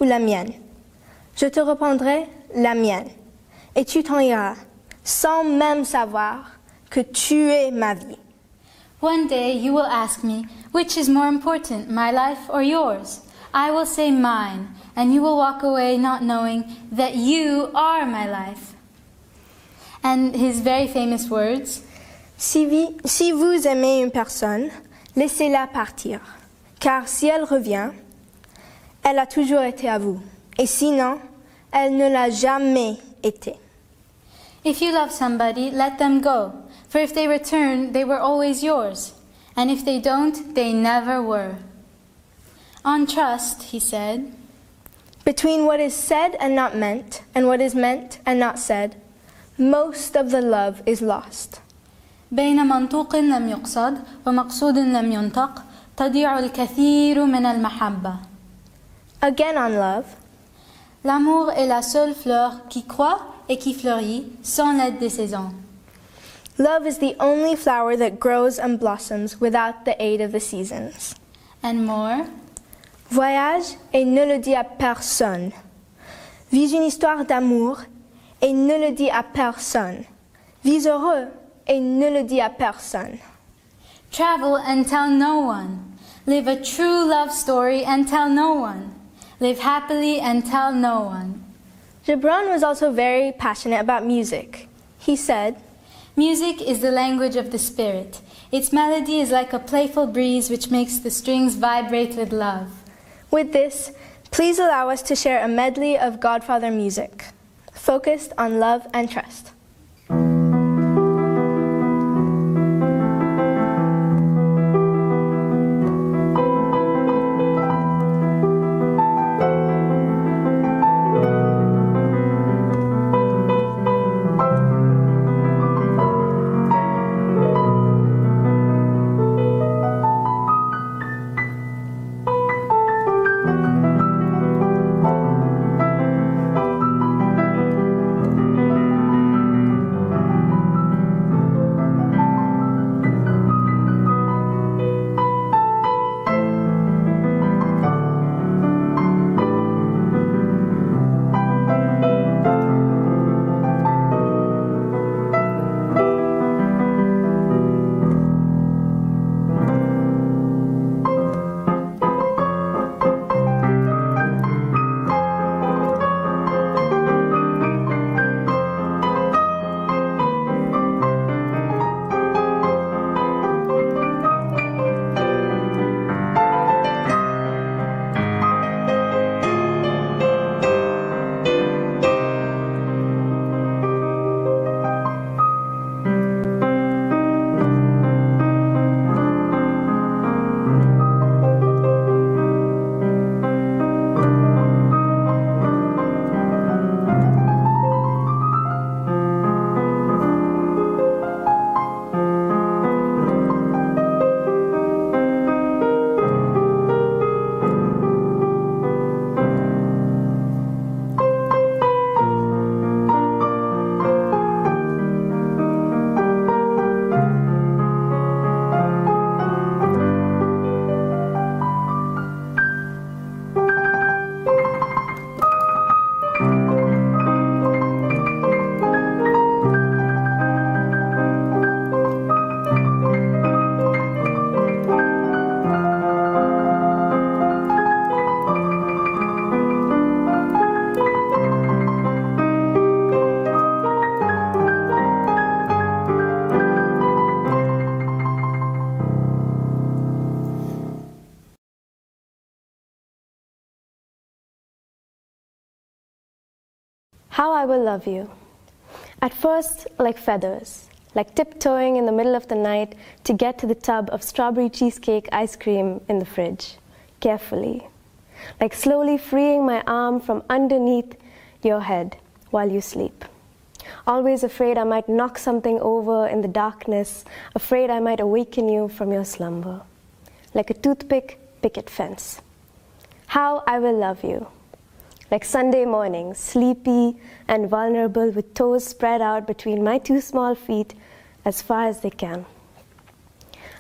ou la mienne. Je te répondrai la mienne, et tu t'en iras, sans même savoir que tu es ma vie. One day you will ask me, which is more important, my life or yours? I will say mine, and you will walk away not knowing that you are my life. And his very famous words, si vous aimez une personne, laissez-la partir, car si elle revient, elle a toujours été à vous, et sinon, elle ne l'a jamais été. If you love somebody, let them go, for if they return, they were always yours, and if they don't, they never were. On trust, he said, between what is said and not meant, and what is meant and not said, most of the love is lost. بين منطوق لم يقصد ومقصود لم ينطق تضيع الكثير من المحبة. Again on love. L'amour est la seule fleur qui croît et qui fleurit sans l'aide des saisons. Love is the only flower that grows and blossoms without the aid of the seasons. And more. Voyage et ne le dis à personne. Vis une histoire d'amour et ne le dis à personne. Vis heureux et ne le dis à personne. Travel and tell no one. Live a true love story and tell no one. Live happily and tell no one. Gibran was also very passionate about music. He said, music is the language of the spirit. Its melody is like a playful breeze which makes the strings vibrate with love. With this, please allow us to share a medley of Godfather music, focused on love and trust. How I will love you. At first, like feathers, like tiptoeing in the middle of the night to get to the tub of strawberry cheesecake ice cream in the fridge, carefully. Like slowly freeing my arm from underneath your head while you sleep. Always afraid I might knock something over in the darkness, afraid I might awaken you from your slumber. Like a toothpick picket fence. How I will love you. Like Sunday mornings, sleepy and vulnerable with toes spread out between my two small feet as far as they can.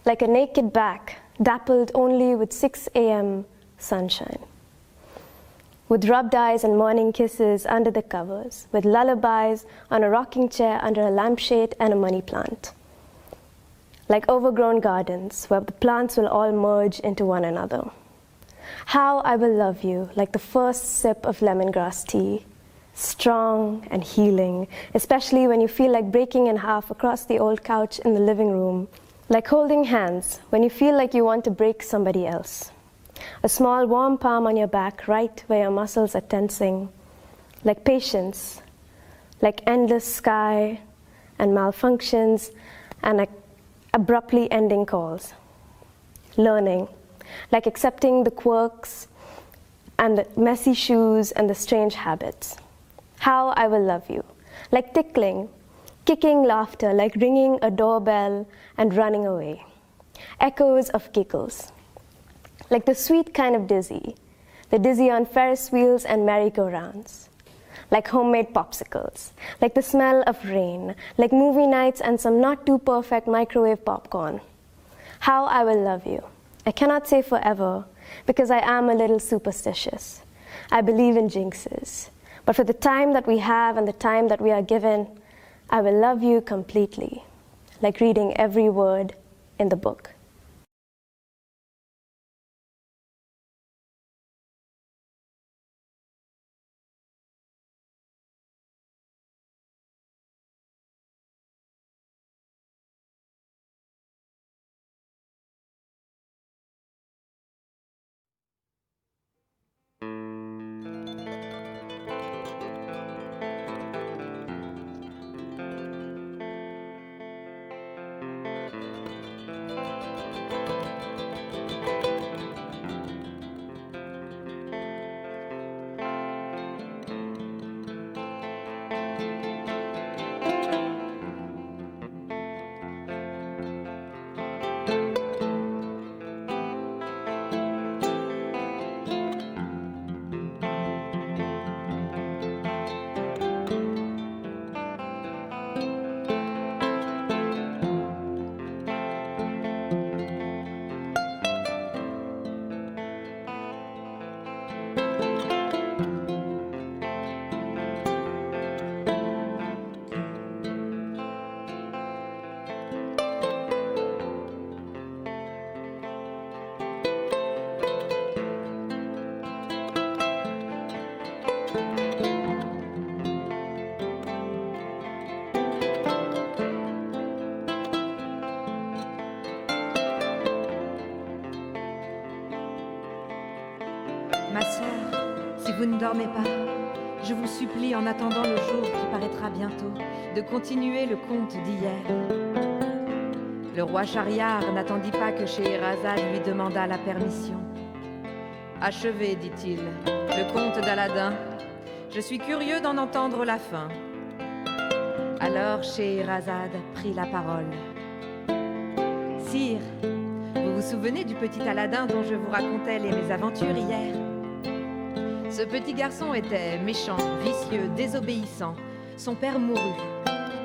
Like a naked back, dappled only with 6 a.m. sunshine. With rubbed eyes and morning kisses under the covers, with lullabies on a rocking chair under a lampshade and a money plant. Like overgrown gardens where the plants will all merge into one another. How I will love you, like the first sip of lemongrass tea, strong and healing, especially when you feel like breaking in half across the old couch in the living room, like holding hands when you feel like you want to break somebody else. A small warm palm on your back right where your muscles are tensing, like patience, like endless sky and malfunctions and abruptly ending calls. Learning. Like accepting the quirks and the messy shoes and the strange habits. How I will love you. Like tickling, kicking laughter, like ringing a doorbell and running away. Echoes of giggles. Like the sweet kind of dizzy, the dizzy on Ferris wheels and merry-go-rounds. Like homemade popsicles, like the smell of rain, like movie nights and some not too perfect microwave popcorn. How I will love you. I cannot say forever, because I am a little superstitious. I believe in jinxes. But for the time that we have and the time that we are given, I will love you completely, like reading every word in the book. Ma sœur, si vous ne dormez pas, je vous supplie en attendant le jour qui paraîtra bientôt, de continuer le conte d'hier. Le roi Shahriar n'attendit pas que Scheherazade lui demandât la permission. Achevez, dit-il, le conte d'Aladin. Je suis curieux d'en entendre la fin. Alors Scheherazade prit la parole. Sire, vous vous souvenez du petit Aladin dont je vous racontais les mésaventures hier ? Ce petit garçon était méchant, vicieux, désobéissant. Son père mourut.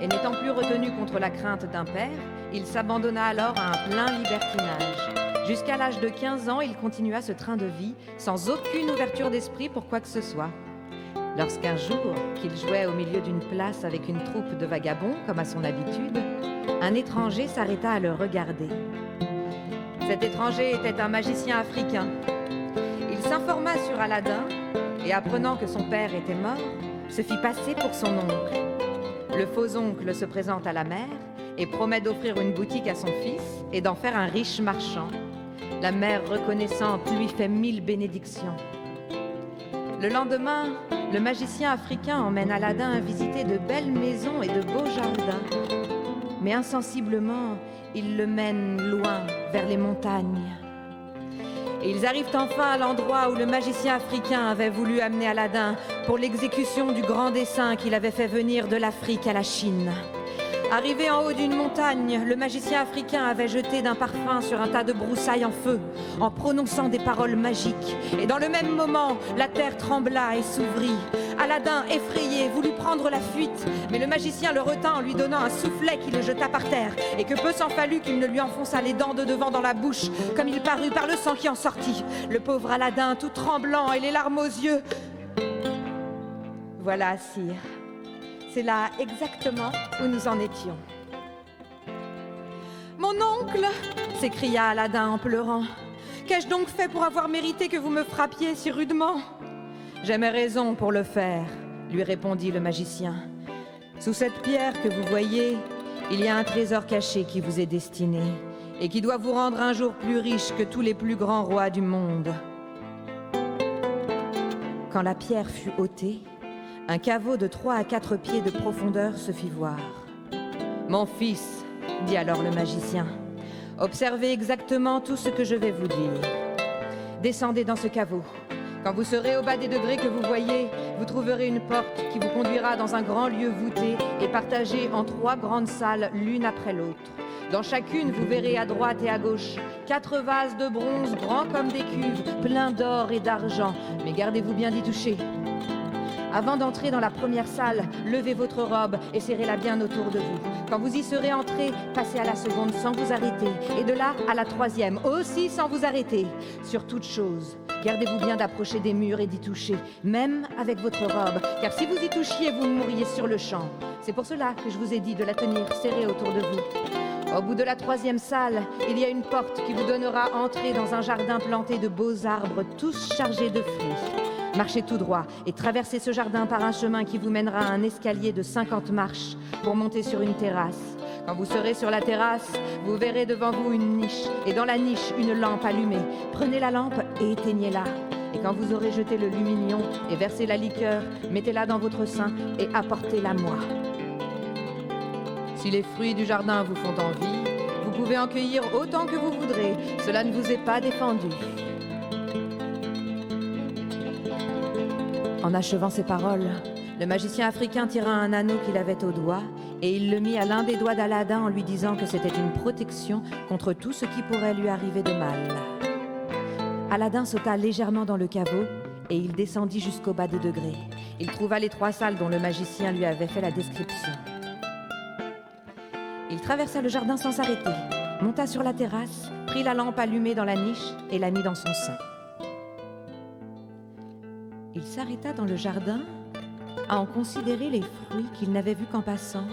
Et n'étant plus retenu contre la crainte d'un père, il s'abandonna alors à un plein libertinage. Jusqu'à l'âge de 15 ans, il continua ce train de vie sans aucune ouverture d'esprit pour quoi que ce soit. Lorsqu'un jour, qu'il jouait au milieu d'une place avec une troupe de vagabonds, comme à son habitude, un étranger s'arrêta à le regarder. Cet étranger était un magicien africain. Il s'informa sur Aladin et, apprenant que son père était mort, se fit passer pour son oncle. Le faux oncle se présente à la mère et promet d'offrir une boutique à son fils et d'en faire un riche marchand. La mère reconnaissante lui fait 1000 bénédictions. Le lendemain, le magicien africain emmène Aladin visiter de belles maisons et de beaux jardins. Mais insensiblement, il le mène loin, vers les montagnes. Et ils arrivent enfin à l'endroit où le magicien africain avait voulu amener Aladin pour l'exécution du grand dessein qu'il avait fait venir de l'Afrique à la Chine. Arrivé en haut d'une montagne, le magicien africain avait jeté d'un parfum sur un tas de broussailles en feu, en prononçant des paroles magiques. Et dans le même moment, la terre trembla et s'ouvrit. Aladin, effrayé, voulut prendre la fuite, mais le magicien le retint en lui donnant un soufflet qui le jeta par terre, et que peu s'en fallut qu'il ne lui enfonça les dents de devant dans la bouche, comme il parut par le sang qui en sortit. Le pauvre Aladin, tout tremblant et les larmes aux yeux. Voilà, sire. C'est là exactement où nous en étions. « Mon oncle !» s'écria Aladin en pleurant. « Qu'ai-je donc fait pour avoir mérité que vous me frappiez si rudement ?»« J'ai mes raisons pour le faire, » lui répondit le magicien. « Sous cette pierre que vous voyez, il y a un trésor caché qui vous est destiné et qui doit vous rendre un jour plus riche que tous les plus grands rois du monde. » Quand la pierre fut ôtée, un caveau de 3 à 4 pieds de profondeur se fit voir. « Mon fils, » dit alors le magicien, « observez exactement tout ce que je vais vous dire. Descendez dans ce caveau. Quand vous serez au bas des degrés que vous voyez, vous trouverez une porte qui vous conduira dans un grand lieu voûté et partagé en 3 grandes salles l'une après l'autre. Dans chacune, vous verrez à droite et à gauche 4 vases de bronze grands comme des cuves, pleins d'or et d'argent, mais gardez-vous bien d'y toucher. Avant d'entrer dans la première salle, levez votre robe et serrez-la bien autour de vous. Quand vous y serez entré, passez à la seconde sans vous arrêter, et de là à la troisième, aussi sans vous arrêter. Sur toute chose, gardez-vous bien d'approcher des murs et d'y toucher, même avec votre robe, car si vous y touchiez, vous mourriez sur le champ. C'est pour cela que je vous ai dit de la tenir serrée autour de vous. Au bout de la 3e salle, il y a une porte qui vous donnera entrée dans un jardin planté de beaux arbres, tous chargés de fruits. Marchez tout droit et traversez ce jardin par un chemin qui vous mènera à un escalier de 50 marches pour monter sur une terrasse. Quand vous serez sur la terrasse, vous verrez devant vous une niche et dans la niche une lampe allumée. Prenez la lampe et éteignez-la. Et quand vous aurez jeté le lumignon et versé la liqueur, mettez-la dans votre sein et apportez-la-moi. Si les fruits du jardin vous font envie, vous pouvez en cueillir autant que vous voudrez. Cela ne vous est pas défendu. En achevant ces paroles, le magicien africain tira un anneau qu'il avait au doigt et il le mit à l'un des doigts d'Aladin en lui disant que c'était une protection contre tout ce qui pourrait lui arriver de mal. Aladin sauta légèrement dans le caveau et il descendit jusqu'au bas des degrés. Il trouva les 3 salles dont le magicien lui avait fait la description. Il traversa le jardin sans s'arrêter, monta sur la terrasse, prit la lampe allumée dans la niche et la mit dans son sein. Il s'arrêta dans le jardin à en considérer les fruits qu'il n'avait vus qu'en passant.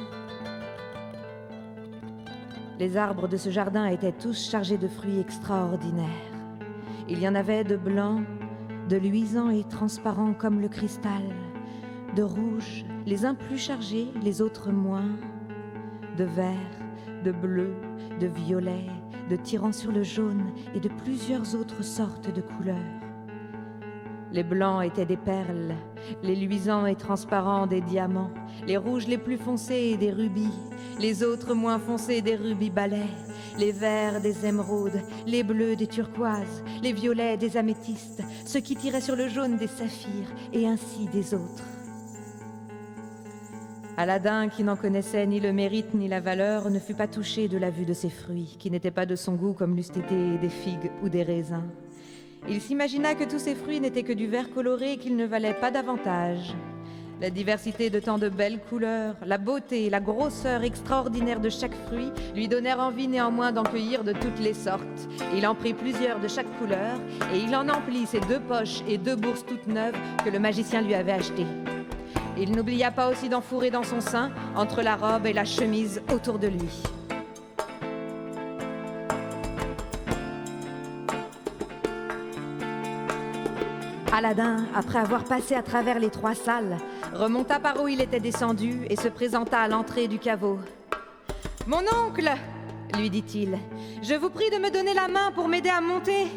Les arbres de ce jardin étaient tous chargés de fruits extraordinaires. Il y en avait de blancs, de luisants et transparents comme le cristal, de rouges, les uns plus chargés, les autres moins, de vert, de bleu, de violet, de tirant sur le jaune et de plusieurs autres sortes de couleurs. Les blancs étaient des perles, les luisants et transparents des diamants, les rouges les plus foncés des rubis, les autres moins foncés des rubis balais, les verts des émeraudes, les bleus des turquoises, les violets des améthystes, ceux qui tiraient sur le jaune des saphirs, et ainsi des autres. Aladin, qui n'en connaissait ni le mérite ni la valeur, ne fut pas touché de la vue de ces fruits, qui n'étaient pas de son goût comme l'eussent été des figues ou des raisins. Il s'imagina que tous ces fruits n'étaient que du vert coloré et qu'ils ne valaient pas davantage. La diversité de tant de belles couleurs, la beauté et la grosseur extraordinaire de chaque fruit lui donnèrent envie néanmoins d'en cueillir de toutes les sortes. Il en prit plusieurs de chaque couleur et il en emplit ses 2 poches et 2 bourses toutes neuves que le magicien lui avait achetées. Il n'oublia pas aussi d'enfourrer dans son sein, entre la robe et la chemise autour de lui. Aladin, après avoir passé à travers les 3 salles, remonta par où il était descendu et se présenta à l'entrée du caveau. « Mon oncle !» lui dit-il, « je vous prie de me donner la main pour m'aider à monter. »«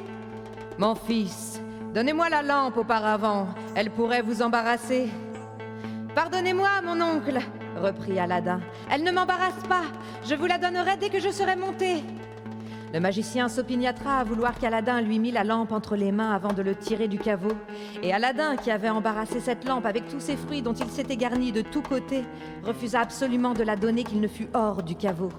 Mon fils !» Donnez-moi la lampe auparavant, elle pourrait vous embarrasser. Pardonnez-moi, mon oncle, reprit Aladdin. Elle ne m'embarrasse pas, je vous la donnerai dès que je serai monté. Le magicien s'opiniâtra à vouloir qu'Aladin lui mît la lampe entre les mains avant de le tirer du caveau. Et Aladin, qui avait embarrassé cette lampe avec tous ses fruits dont il s'était garni de tous côtés, refusa absolument de la donner qu'il ne fût hors du caveau.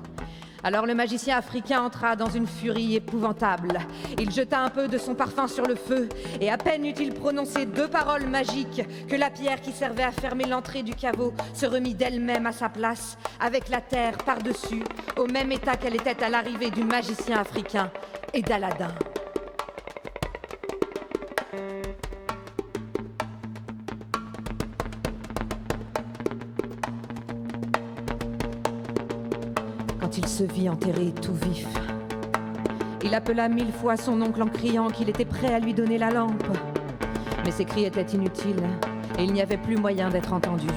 Alors le magicien africain entra dans une furie épouvantable. Il jeta un peu de son parfum sur le feu, et à peine eut-il prononcé 2 paroles magiques que la pierre qui servait à fermer l'entrée du caveau se remit d'elle-même à sa place, avec la terre par-dessus, au même état qu'elle était à l'arrivée du magicien africain et d'Aladin. Quand il se vit enterré tout vif, il appela 1000 fois son oncle en criant qu'il était prêt à lui donner la lampe. Mais ses cris étaient inutiles et il n'y avait plus moyen d'être entendu.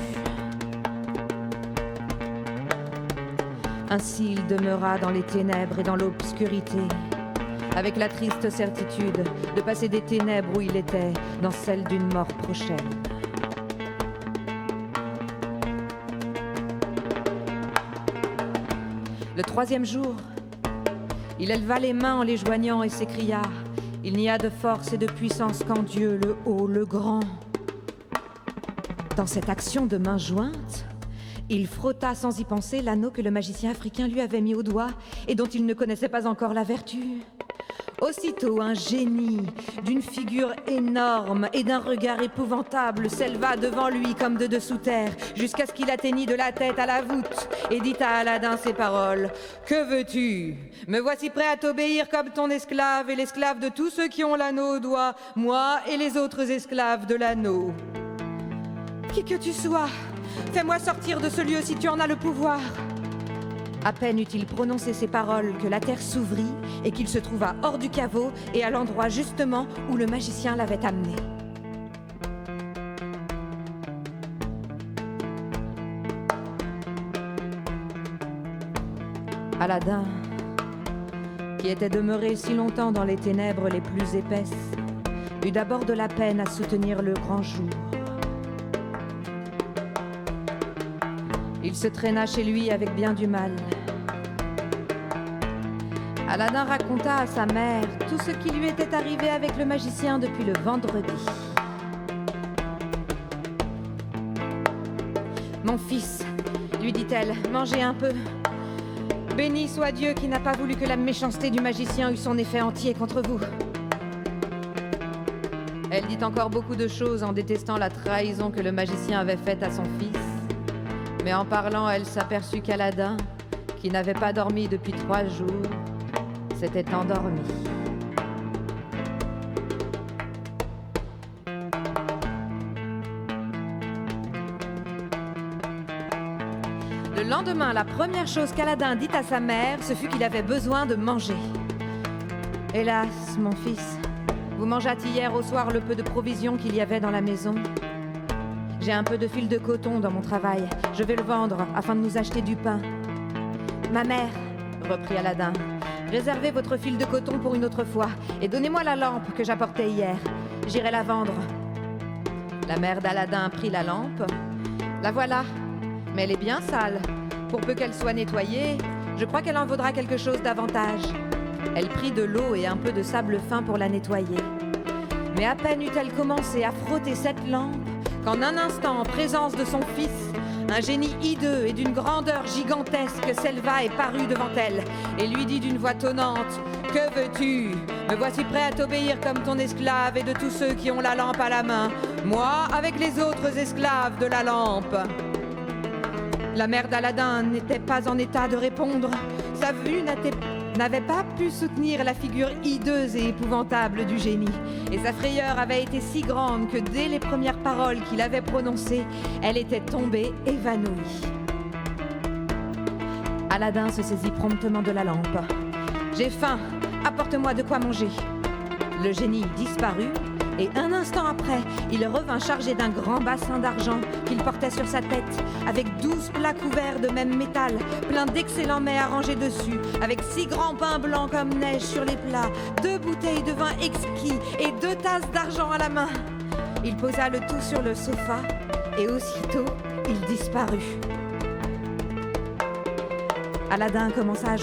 Ainsi il demeura dans les ténèbres et dans l'obscurité, avec la triste certitude de passer des ténèbres où il était dans celle d'une mort prochaine. Le 3e jour, il éleva les mains en les joignant et s'écria « Il n'y a de force et de puissance qu'en Dieu, le haut, le grand ». Dans cette action de mains jointes, il frotta sans y penser l'anneau que le magicien africain lui avait mis au doigt et dont il ne connaissait pas encore la vertu. Aussitôt, un génie, d'une figure énorme et d'un regard épouvantable, s'éleva devant lui comme de dessous terre, jusqu'à ce qu'il atteignît de la tête à la voûte, et dit à Aladin ces paroles. « Que veux-tu? Me voici prêt à t'obéir comme ton esclave et l'esclave de tous ceux qui ont l'anneau au doigt, moi et les autres esclaves de l'anneau. Qui que tu sois, fais-moi sortir de ce lieu si tu en as le pouvoir. » À peine eut-il prononcé ces paroles que la terre s'ouvrit et qu'il se trouva hors du caveau et à l'endroit justement où le magicien l'avait amené. Aladin, qui était demeuré si longtemps dans les ténèbres les plus épaisses, eut d'abord de la peine à soutenir le grand jour. Il se traîna chez lui avec bien du mal. Aladin raconta à sa mère tout ce qui lui était arrivé avec le magicien depuis le vendredi. « Mon fils, lui dit-elle, mangez un peu. Béni soit Dieu qui n'a pas voulu que la méchanceté du magicien eût son effet entier contre vous. » Elle dit encore beaucoup de choses en détestant la trahison que le magicien avait faite à son fils. Mais en parlant, elle s'aperçut qu'Aladin, qui n'avait pas dormi depuis 3 jours, s'était endormi. Le lendemain, la première chose qu'Aladin dit à sa mère, ce fut qu'il avait besoin de manger. « Hélas, mon fils, vous mangeâtes hier au soir le peu de provisions qu'il y avait dans la maison. J'ai un peu de fil de coton dans mon travail. Je vais le vendre afin de nous acheter du pain. »« Ma mère, reprit Aladin, réservez votre fil de coton pour une autre fois et donnez-moi la lampe que j'apportais hier. J'irai la vendre. » La mère d'Aladin prit la lampe. « La voilà, mais elle est bien sale. Pour peu qu'elle soit nettoyée, je crois qu'elle en vaudra quelque chose davantage. » Elle prit de l'eau et un peu de sable fin pour la nettoyer. Mais à peine eut-elle commencé à frotter cette lampe qu'en un instant, en présence de son fils, un génie hideux et d'une grandeur gigantesque s'éleva et parut devant elle, et lui dit d'une voix tonnante « Que veux-tu? Me voici prêt à t'obéir comme ton esclave et de tous ceux qui ont la lampe à la main, moi avec les autres esclaves de la lampe. » La mère d'Aladin n'était pas en état de répondre. Sa vue n'avait pas pu soutenir la figure hideuse et épouvantable du génie, et sa frayeur avait été si grande que dès les premières paroles qu'il avait prononcées, elle était tombée évanouie. Aladin se saisit promptement de la lampe. « J'ai faim, apporte-moi de quoi manger. » Le génie disparut, Et un instant après, il revint chargé d'un grand bassin d'argent qu'il portait sur sa tête, avec 12 plats couverts de même métal, plein d'excellents mets arrangés dessus, avec 6 grands pains blancs comme neige sur les plats, 2 bouteilles de vin exquis et 2 tasses d'argent à la main. Il posa le tout sur le sofa et aussitôt, il disparut. Aladdin commença à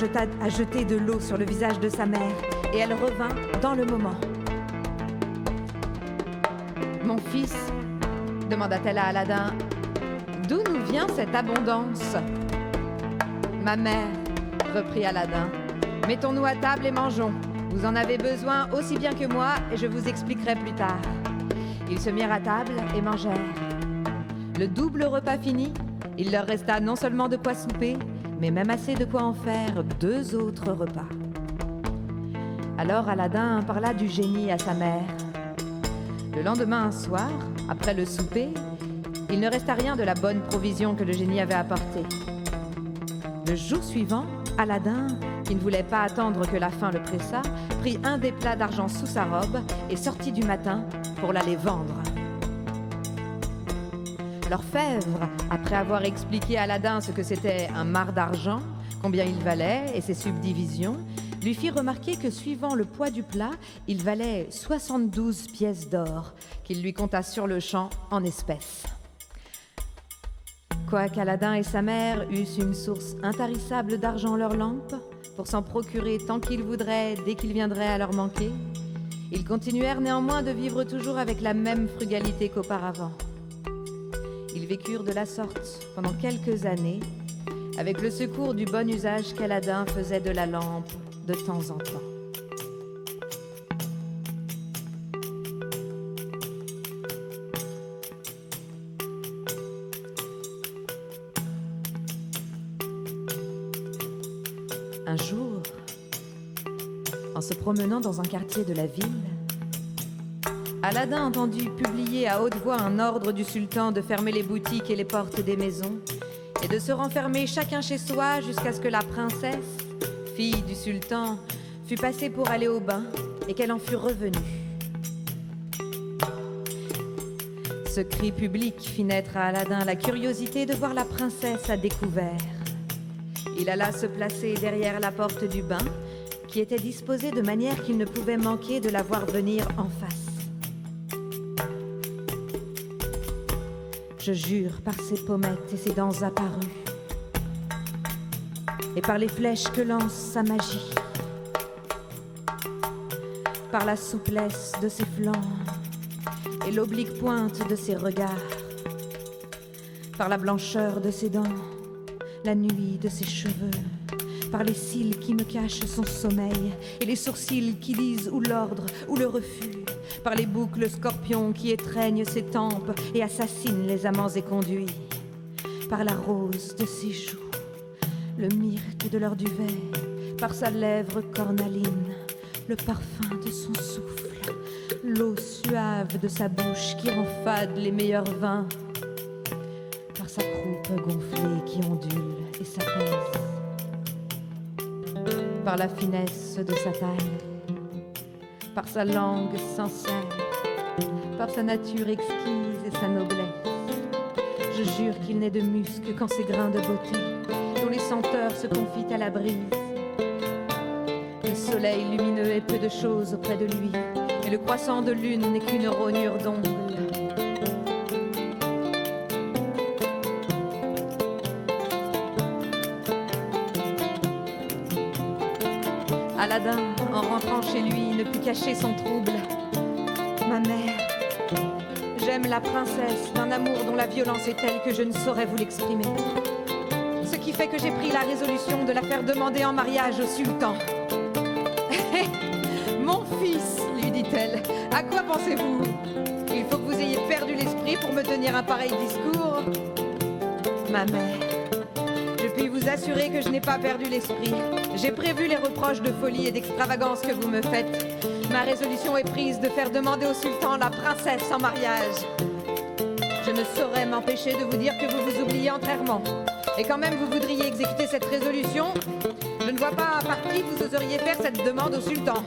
jeter de l'eau sur le visage de sa mère et elle revint dans le moment. « Mon fils, demanda-t-elle à Aladdin, d'où nous vient cette abondance ?»« Ma mère, reprit Aladdin, mettons-nous à table et mangeons. Vous en avez besoin aussi bien que moi et je vous expliquerai plus tard. » Ils se mirent à table et mangèrent. Le double repas fini, il leur resta non seulement de quoi souper, mais même assez de quoi en faire 2 autres repas. Alors Aladdin parla du génie à sa mère. Le lendemain soir, après le souper, il ne resta rien de la bonne provision que le génie avait apportée. Le jour suivant, Aladdin, qui ne voulait pas attendre que la faim le pressât, prit un des plats d'argent sous sa robe et sortit du matin pour l'aller vendre. L'orfèvre, après avoir expliqué à Aladdin ce que c'était un marc d'argent, combien il valait et ses subdivisions, lui fit remarquer que suivant le poids du plat, il valait 72 pièces d'or, qu'il lui compta sur le champ en espèces. Quoiqu'Aladin et sa mère eussent une source intarissable d'argent leur lampe, pour s'en procurer tant qu'ils voudraient dès qu'il viendrait à leur manquer, ils continuèrent néanmoins de vivre toujours avec la même frugalité qu'auparavant. Ils vécurent de la sorte pendant quelques années, avec le secours du bon usage qu'Aladin faisait de la lampe de temps en temps. Un jour, en se promenant dans un quartier de la ville, Aladin entendit publier à haute voix un ordre du sultan de fermer les boutiques et les portes des maisons et de se renfermer chacun chez soi jusqu'à ce que la princesse, fille du sultan, fût passée pour aller au bain et qu'elle en fût revenue. Ce cri public fit naître à Aladin la curiosité de voir la princesse à découvert. Il alla se placer derrière la porte du bain, qui était disposée de manière qu'il ne pouvait manquer de la voir venir en face. Je jure par ses pommettes et ses dents apparues, et par les flèches que lance sa magie, par la souplesse de ses flancs et l'oblique pointe de ses regards, par la blancheur de ses dents, la nuit de ses cheveux, par les cils qui me cachent son sommeil et les sourcils qui disent ou l'ordre ou le refus, par les boucles scorpions qui étreignent ses tempes et assassinent les amants éconduits, par la rose de ses joues, le myrte de leur duvet, par sa lèvre cornaline, le parfum de son souffle, l'eau suave de sa bouche qui rend fade les meilleurs vins, par sa croupe gonflée qui ondule et s'apaise, par la finesse de sa taille, par sa langue sincère, par sa nature exquise et sa noblesse. Je jure qu'il n'est de musc qu'en ses grains de beauté, dont les senteurs se confient à la brise. Le soleil lumineux est peu de choses auprès de lui, et le croissant de lune n'est qu'une rognure d'ombre. Aladin, en rentrant chez lui, ne put cacher son trouble. Ma mère, j'aime la princesse d'un amour dont la violence est telle que je ne saurais vous l'exprimer. Ce qui fait que j'ai pris la résolution de la faire demander en mariage au sultan. Mon fils, lui dit-elle, à quoi pensez-vous? Il faut que vous ayez perdu l'esprit pour me tenir un pareil discours. Ma mère, je puis vous assurer que je n'ai pas perdu l'esprit. J'ai prévu les reproches de folie et d'extravagance que vous me faites. Ma résolution est prise de faire demander au sultan la princesse en mariage. Je ne saurais m'empêcher de vous dire que vous vous oubliez entièrement. Et quand même vous voudriez exécuter cette résolution, Je ne vois pas par qui vous oseriez faire cette demande au sultan.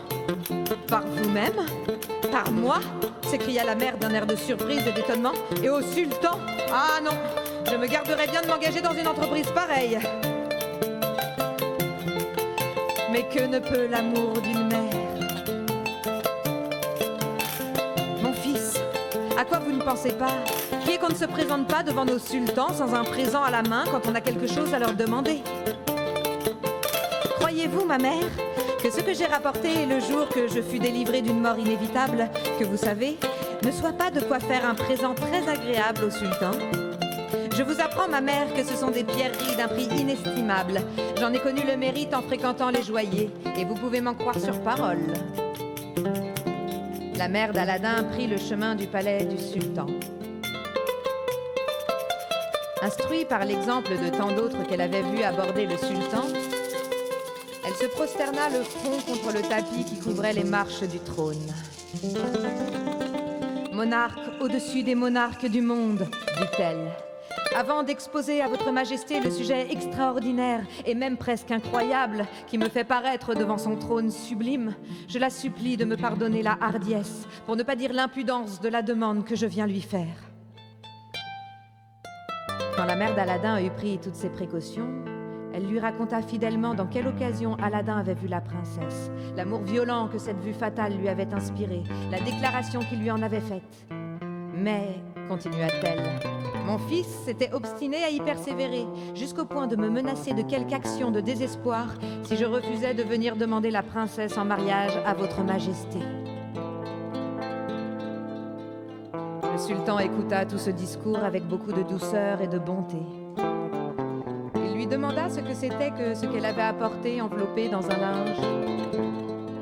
Par vous-même? Par moi? S'écria la mère d'un air de surprise et d'étonnement. Et au sultan? Ah non, je me garderais bien de m'engager dans une entreprise pareille. Mais que ne peut l'amour d'une mère? Mon fils, à quoi vous ne pensez pas? Qui est qu'on ne se présente pas devant nos sultans sans un présent à la main quand on a quelque chose à leur demander? Croyez-vous, ma mère, que ce que j'ai rapporté le jour que je fus délivrée d'une mort inévitable, que vous savez, ne soit pas de quoi faire un présent très agréable au sultan? Je vous apprends, ma mère, que ce sont des pierreries d'un prix inestimable. J'en ai connu le mérite en fréquentant les joailliers, et vous pouvez m'en croire sur parole. La mère d'Aladin prit le chemin du palais du sultan. Instruit par l'exemple de tant d'autres qu'elle avait vu aborder le sultan, elle se prosterna le front contre le tapis qui couvrait les marches du trône. Monarque au-dessus des monarques du monde, dit-elle, avant d'exposer à votre majesté le sujet extraordinaire et même presque incroyable qui me fait paraître devant son trône sublime, je la supplie de me pardonner la hardiesse, pour ne pas dire l'impudence de la demande que je viens lui faire. Quand la mère d'Aladin eut pris toutes ses précautions, elle lui raconta fidèlement dans quelle occasion Aladin avait vu la princesse, l'amour violent que cette vue fatale lui avait inspiré, la déclaration qu'il lui en avait faite. Mais, continua-t-elle, mon fils s'était obstiné à y persévérer, jusqu'au point de me menacer de quelque action de désespoir si je refusais de venir demander la princesse en mariage à votre majesté. Le sultan écouta tout ce discours avec beaucoup de douceur et de bonté. Il lui demanda ce que c'était que ce qu'elle avait apporté enveloppé dans un linge.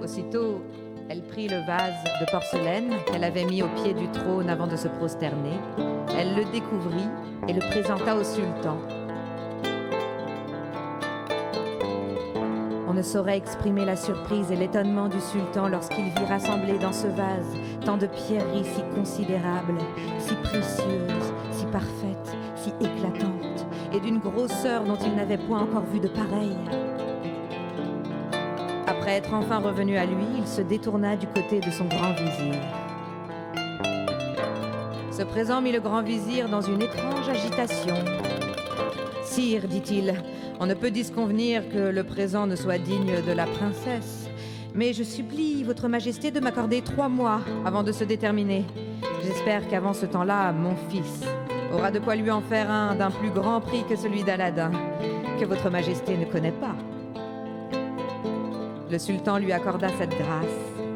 Aussitôt, elle prit le vase de porcelaine qu'elle avait mis au pied du trône avant de se prosterner. Elle le découvrit et le présenta au sultan. On ne saurait exprimer la surprise et l'étonnement du sultan lorsqu'il vit rassembler dans ce vase tant de pierreries si considérables, si précieuses, si parfaites, si éclatantes, et d'une grosseur dont il n'avait point encore vu de pareille. Après être enfin revenu à lui, il se détourna du côté de son grand vizir. Ce présent mit le grand vizir dans une étrange agitation. « Sire, dit-il, on ne peut disconvenir que le présent ne soit digne de la princesse, mais je supplie votre majesté de m'accorder 3 mois avant de se déterminer. J'espère qu'avant ce temps-là, mon fils aura de quoi lui en faire un d'un plus grand prix que celui d'Aladin, que votre majesté ne connaît pas. » Le sultan lui accorda cette grâce.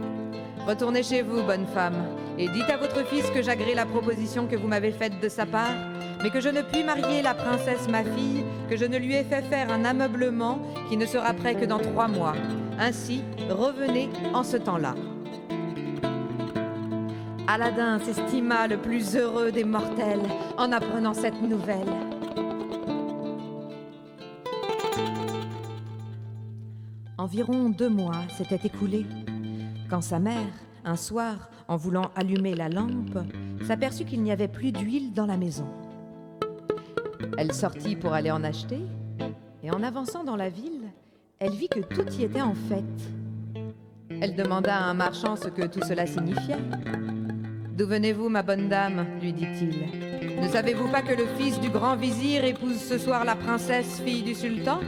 « Retournez chez vous, bonne femme, et dites à votre fils que j'agrée la proposition que vous m'avez faite de sa part, mais que je ne puis marier la princesse ma fille, que je ne lui ai fait faire un ameublement qui ne sera prêt que dans 3 mois. Ainsi, revenez en ce temps-là. » Aladin s'estima le plus heureux des mortels en apprenant cette nouvelle. Environ 2 mois s'étaient écoulés quand sa mère, un soir, en voulant allumer la lampe, s'aperçut qu'il n'y avait plus d'huile dans la maison. Elle sortit pour aller en acheter, et en avançant dans la ville, elle vit que tout y était en fête. Elle demanda à un marchand ce que tout cela signifiait. « D'où venez-vous, ma bonne dame ?» lui dit-il. « Ne savez-vous pas que le fils du grand vizir épouse ce soir la princesse, fille du sultan ?»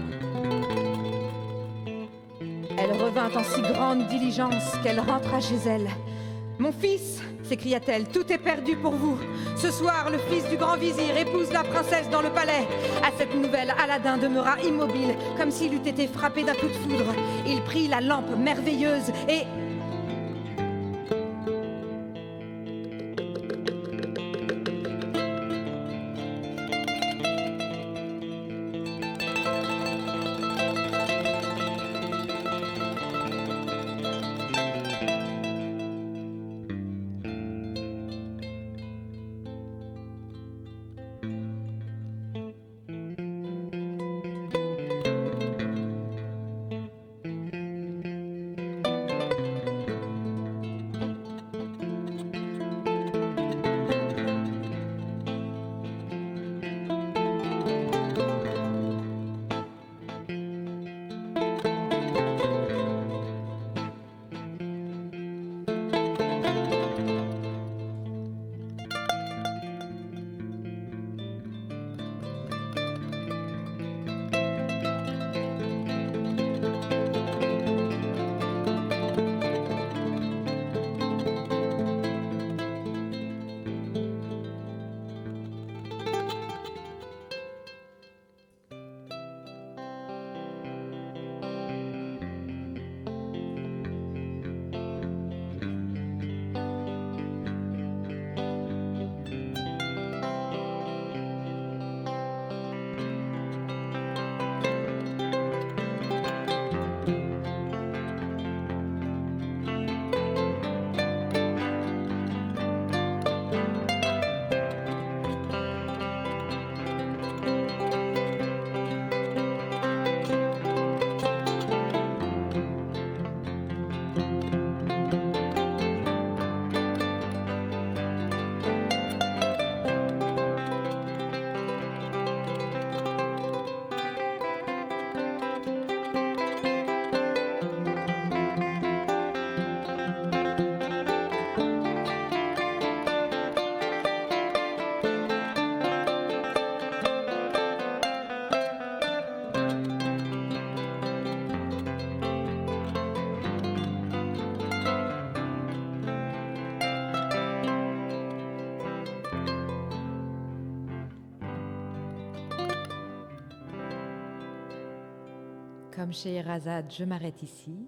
Elle revint en si grande diligence qu'elle rentra chez elle. « Mon fils !» s'écria-t-elle, « tout est perdu pour vous. Ce soir, le fils du grand vizir épouse la princesse dans le palais. » À cette nouvelle, Aladin demeura immobile, comme s'il eût été frappé d'un coup de foudre. Il prit la lampe merveilleuse et... Comme Scheherazade, je m'arrête ici,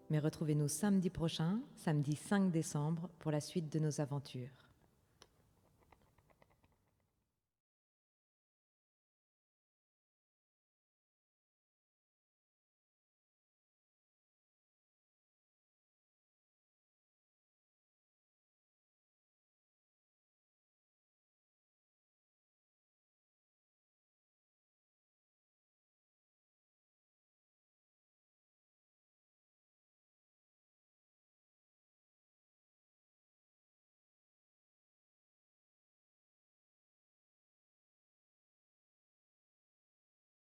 mais retrouvez-nous samedi prochain, samedi 5 décembre, pour la suite de nos aventures.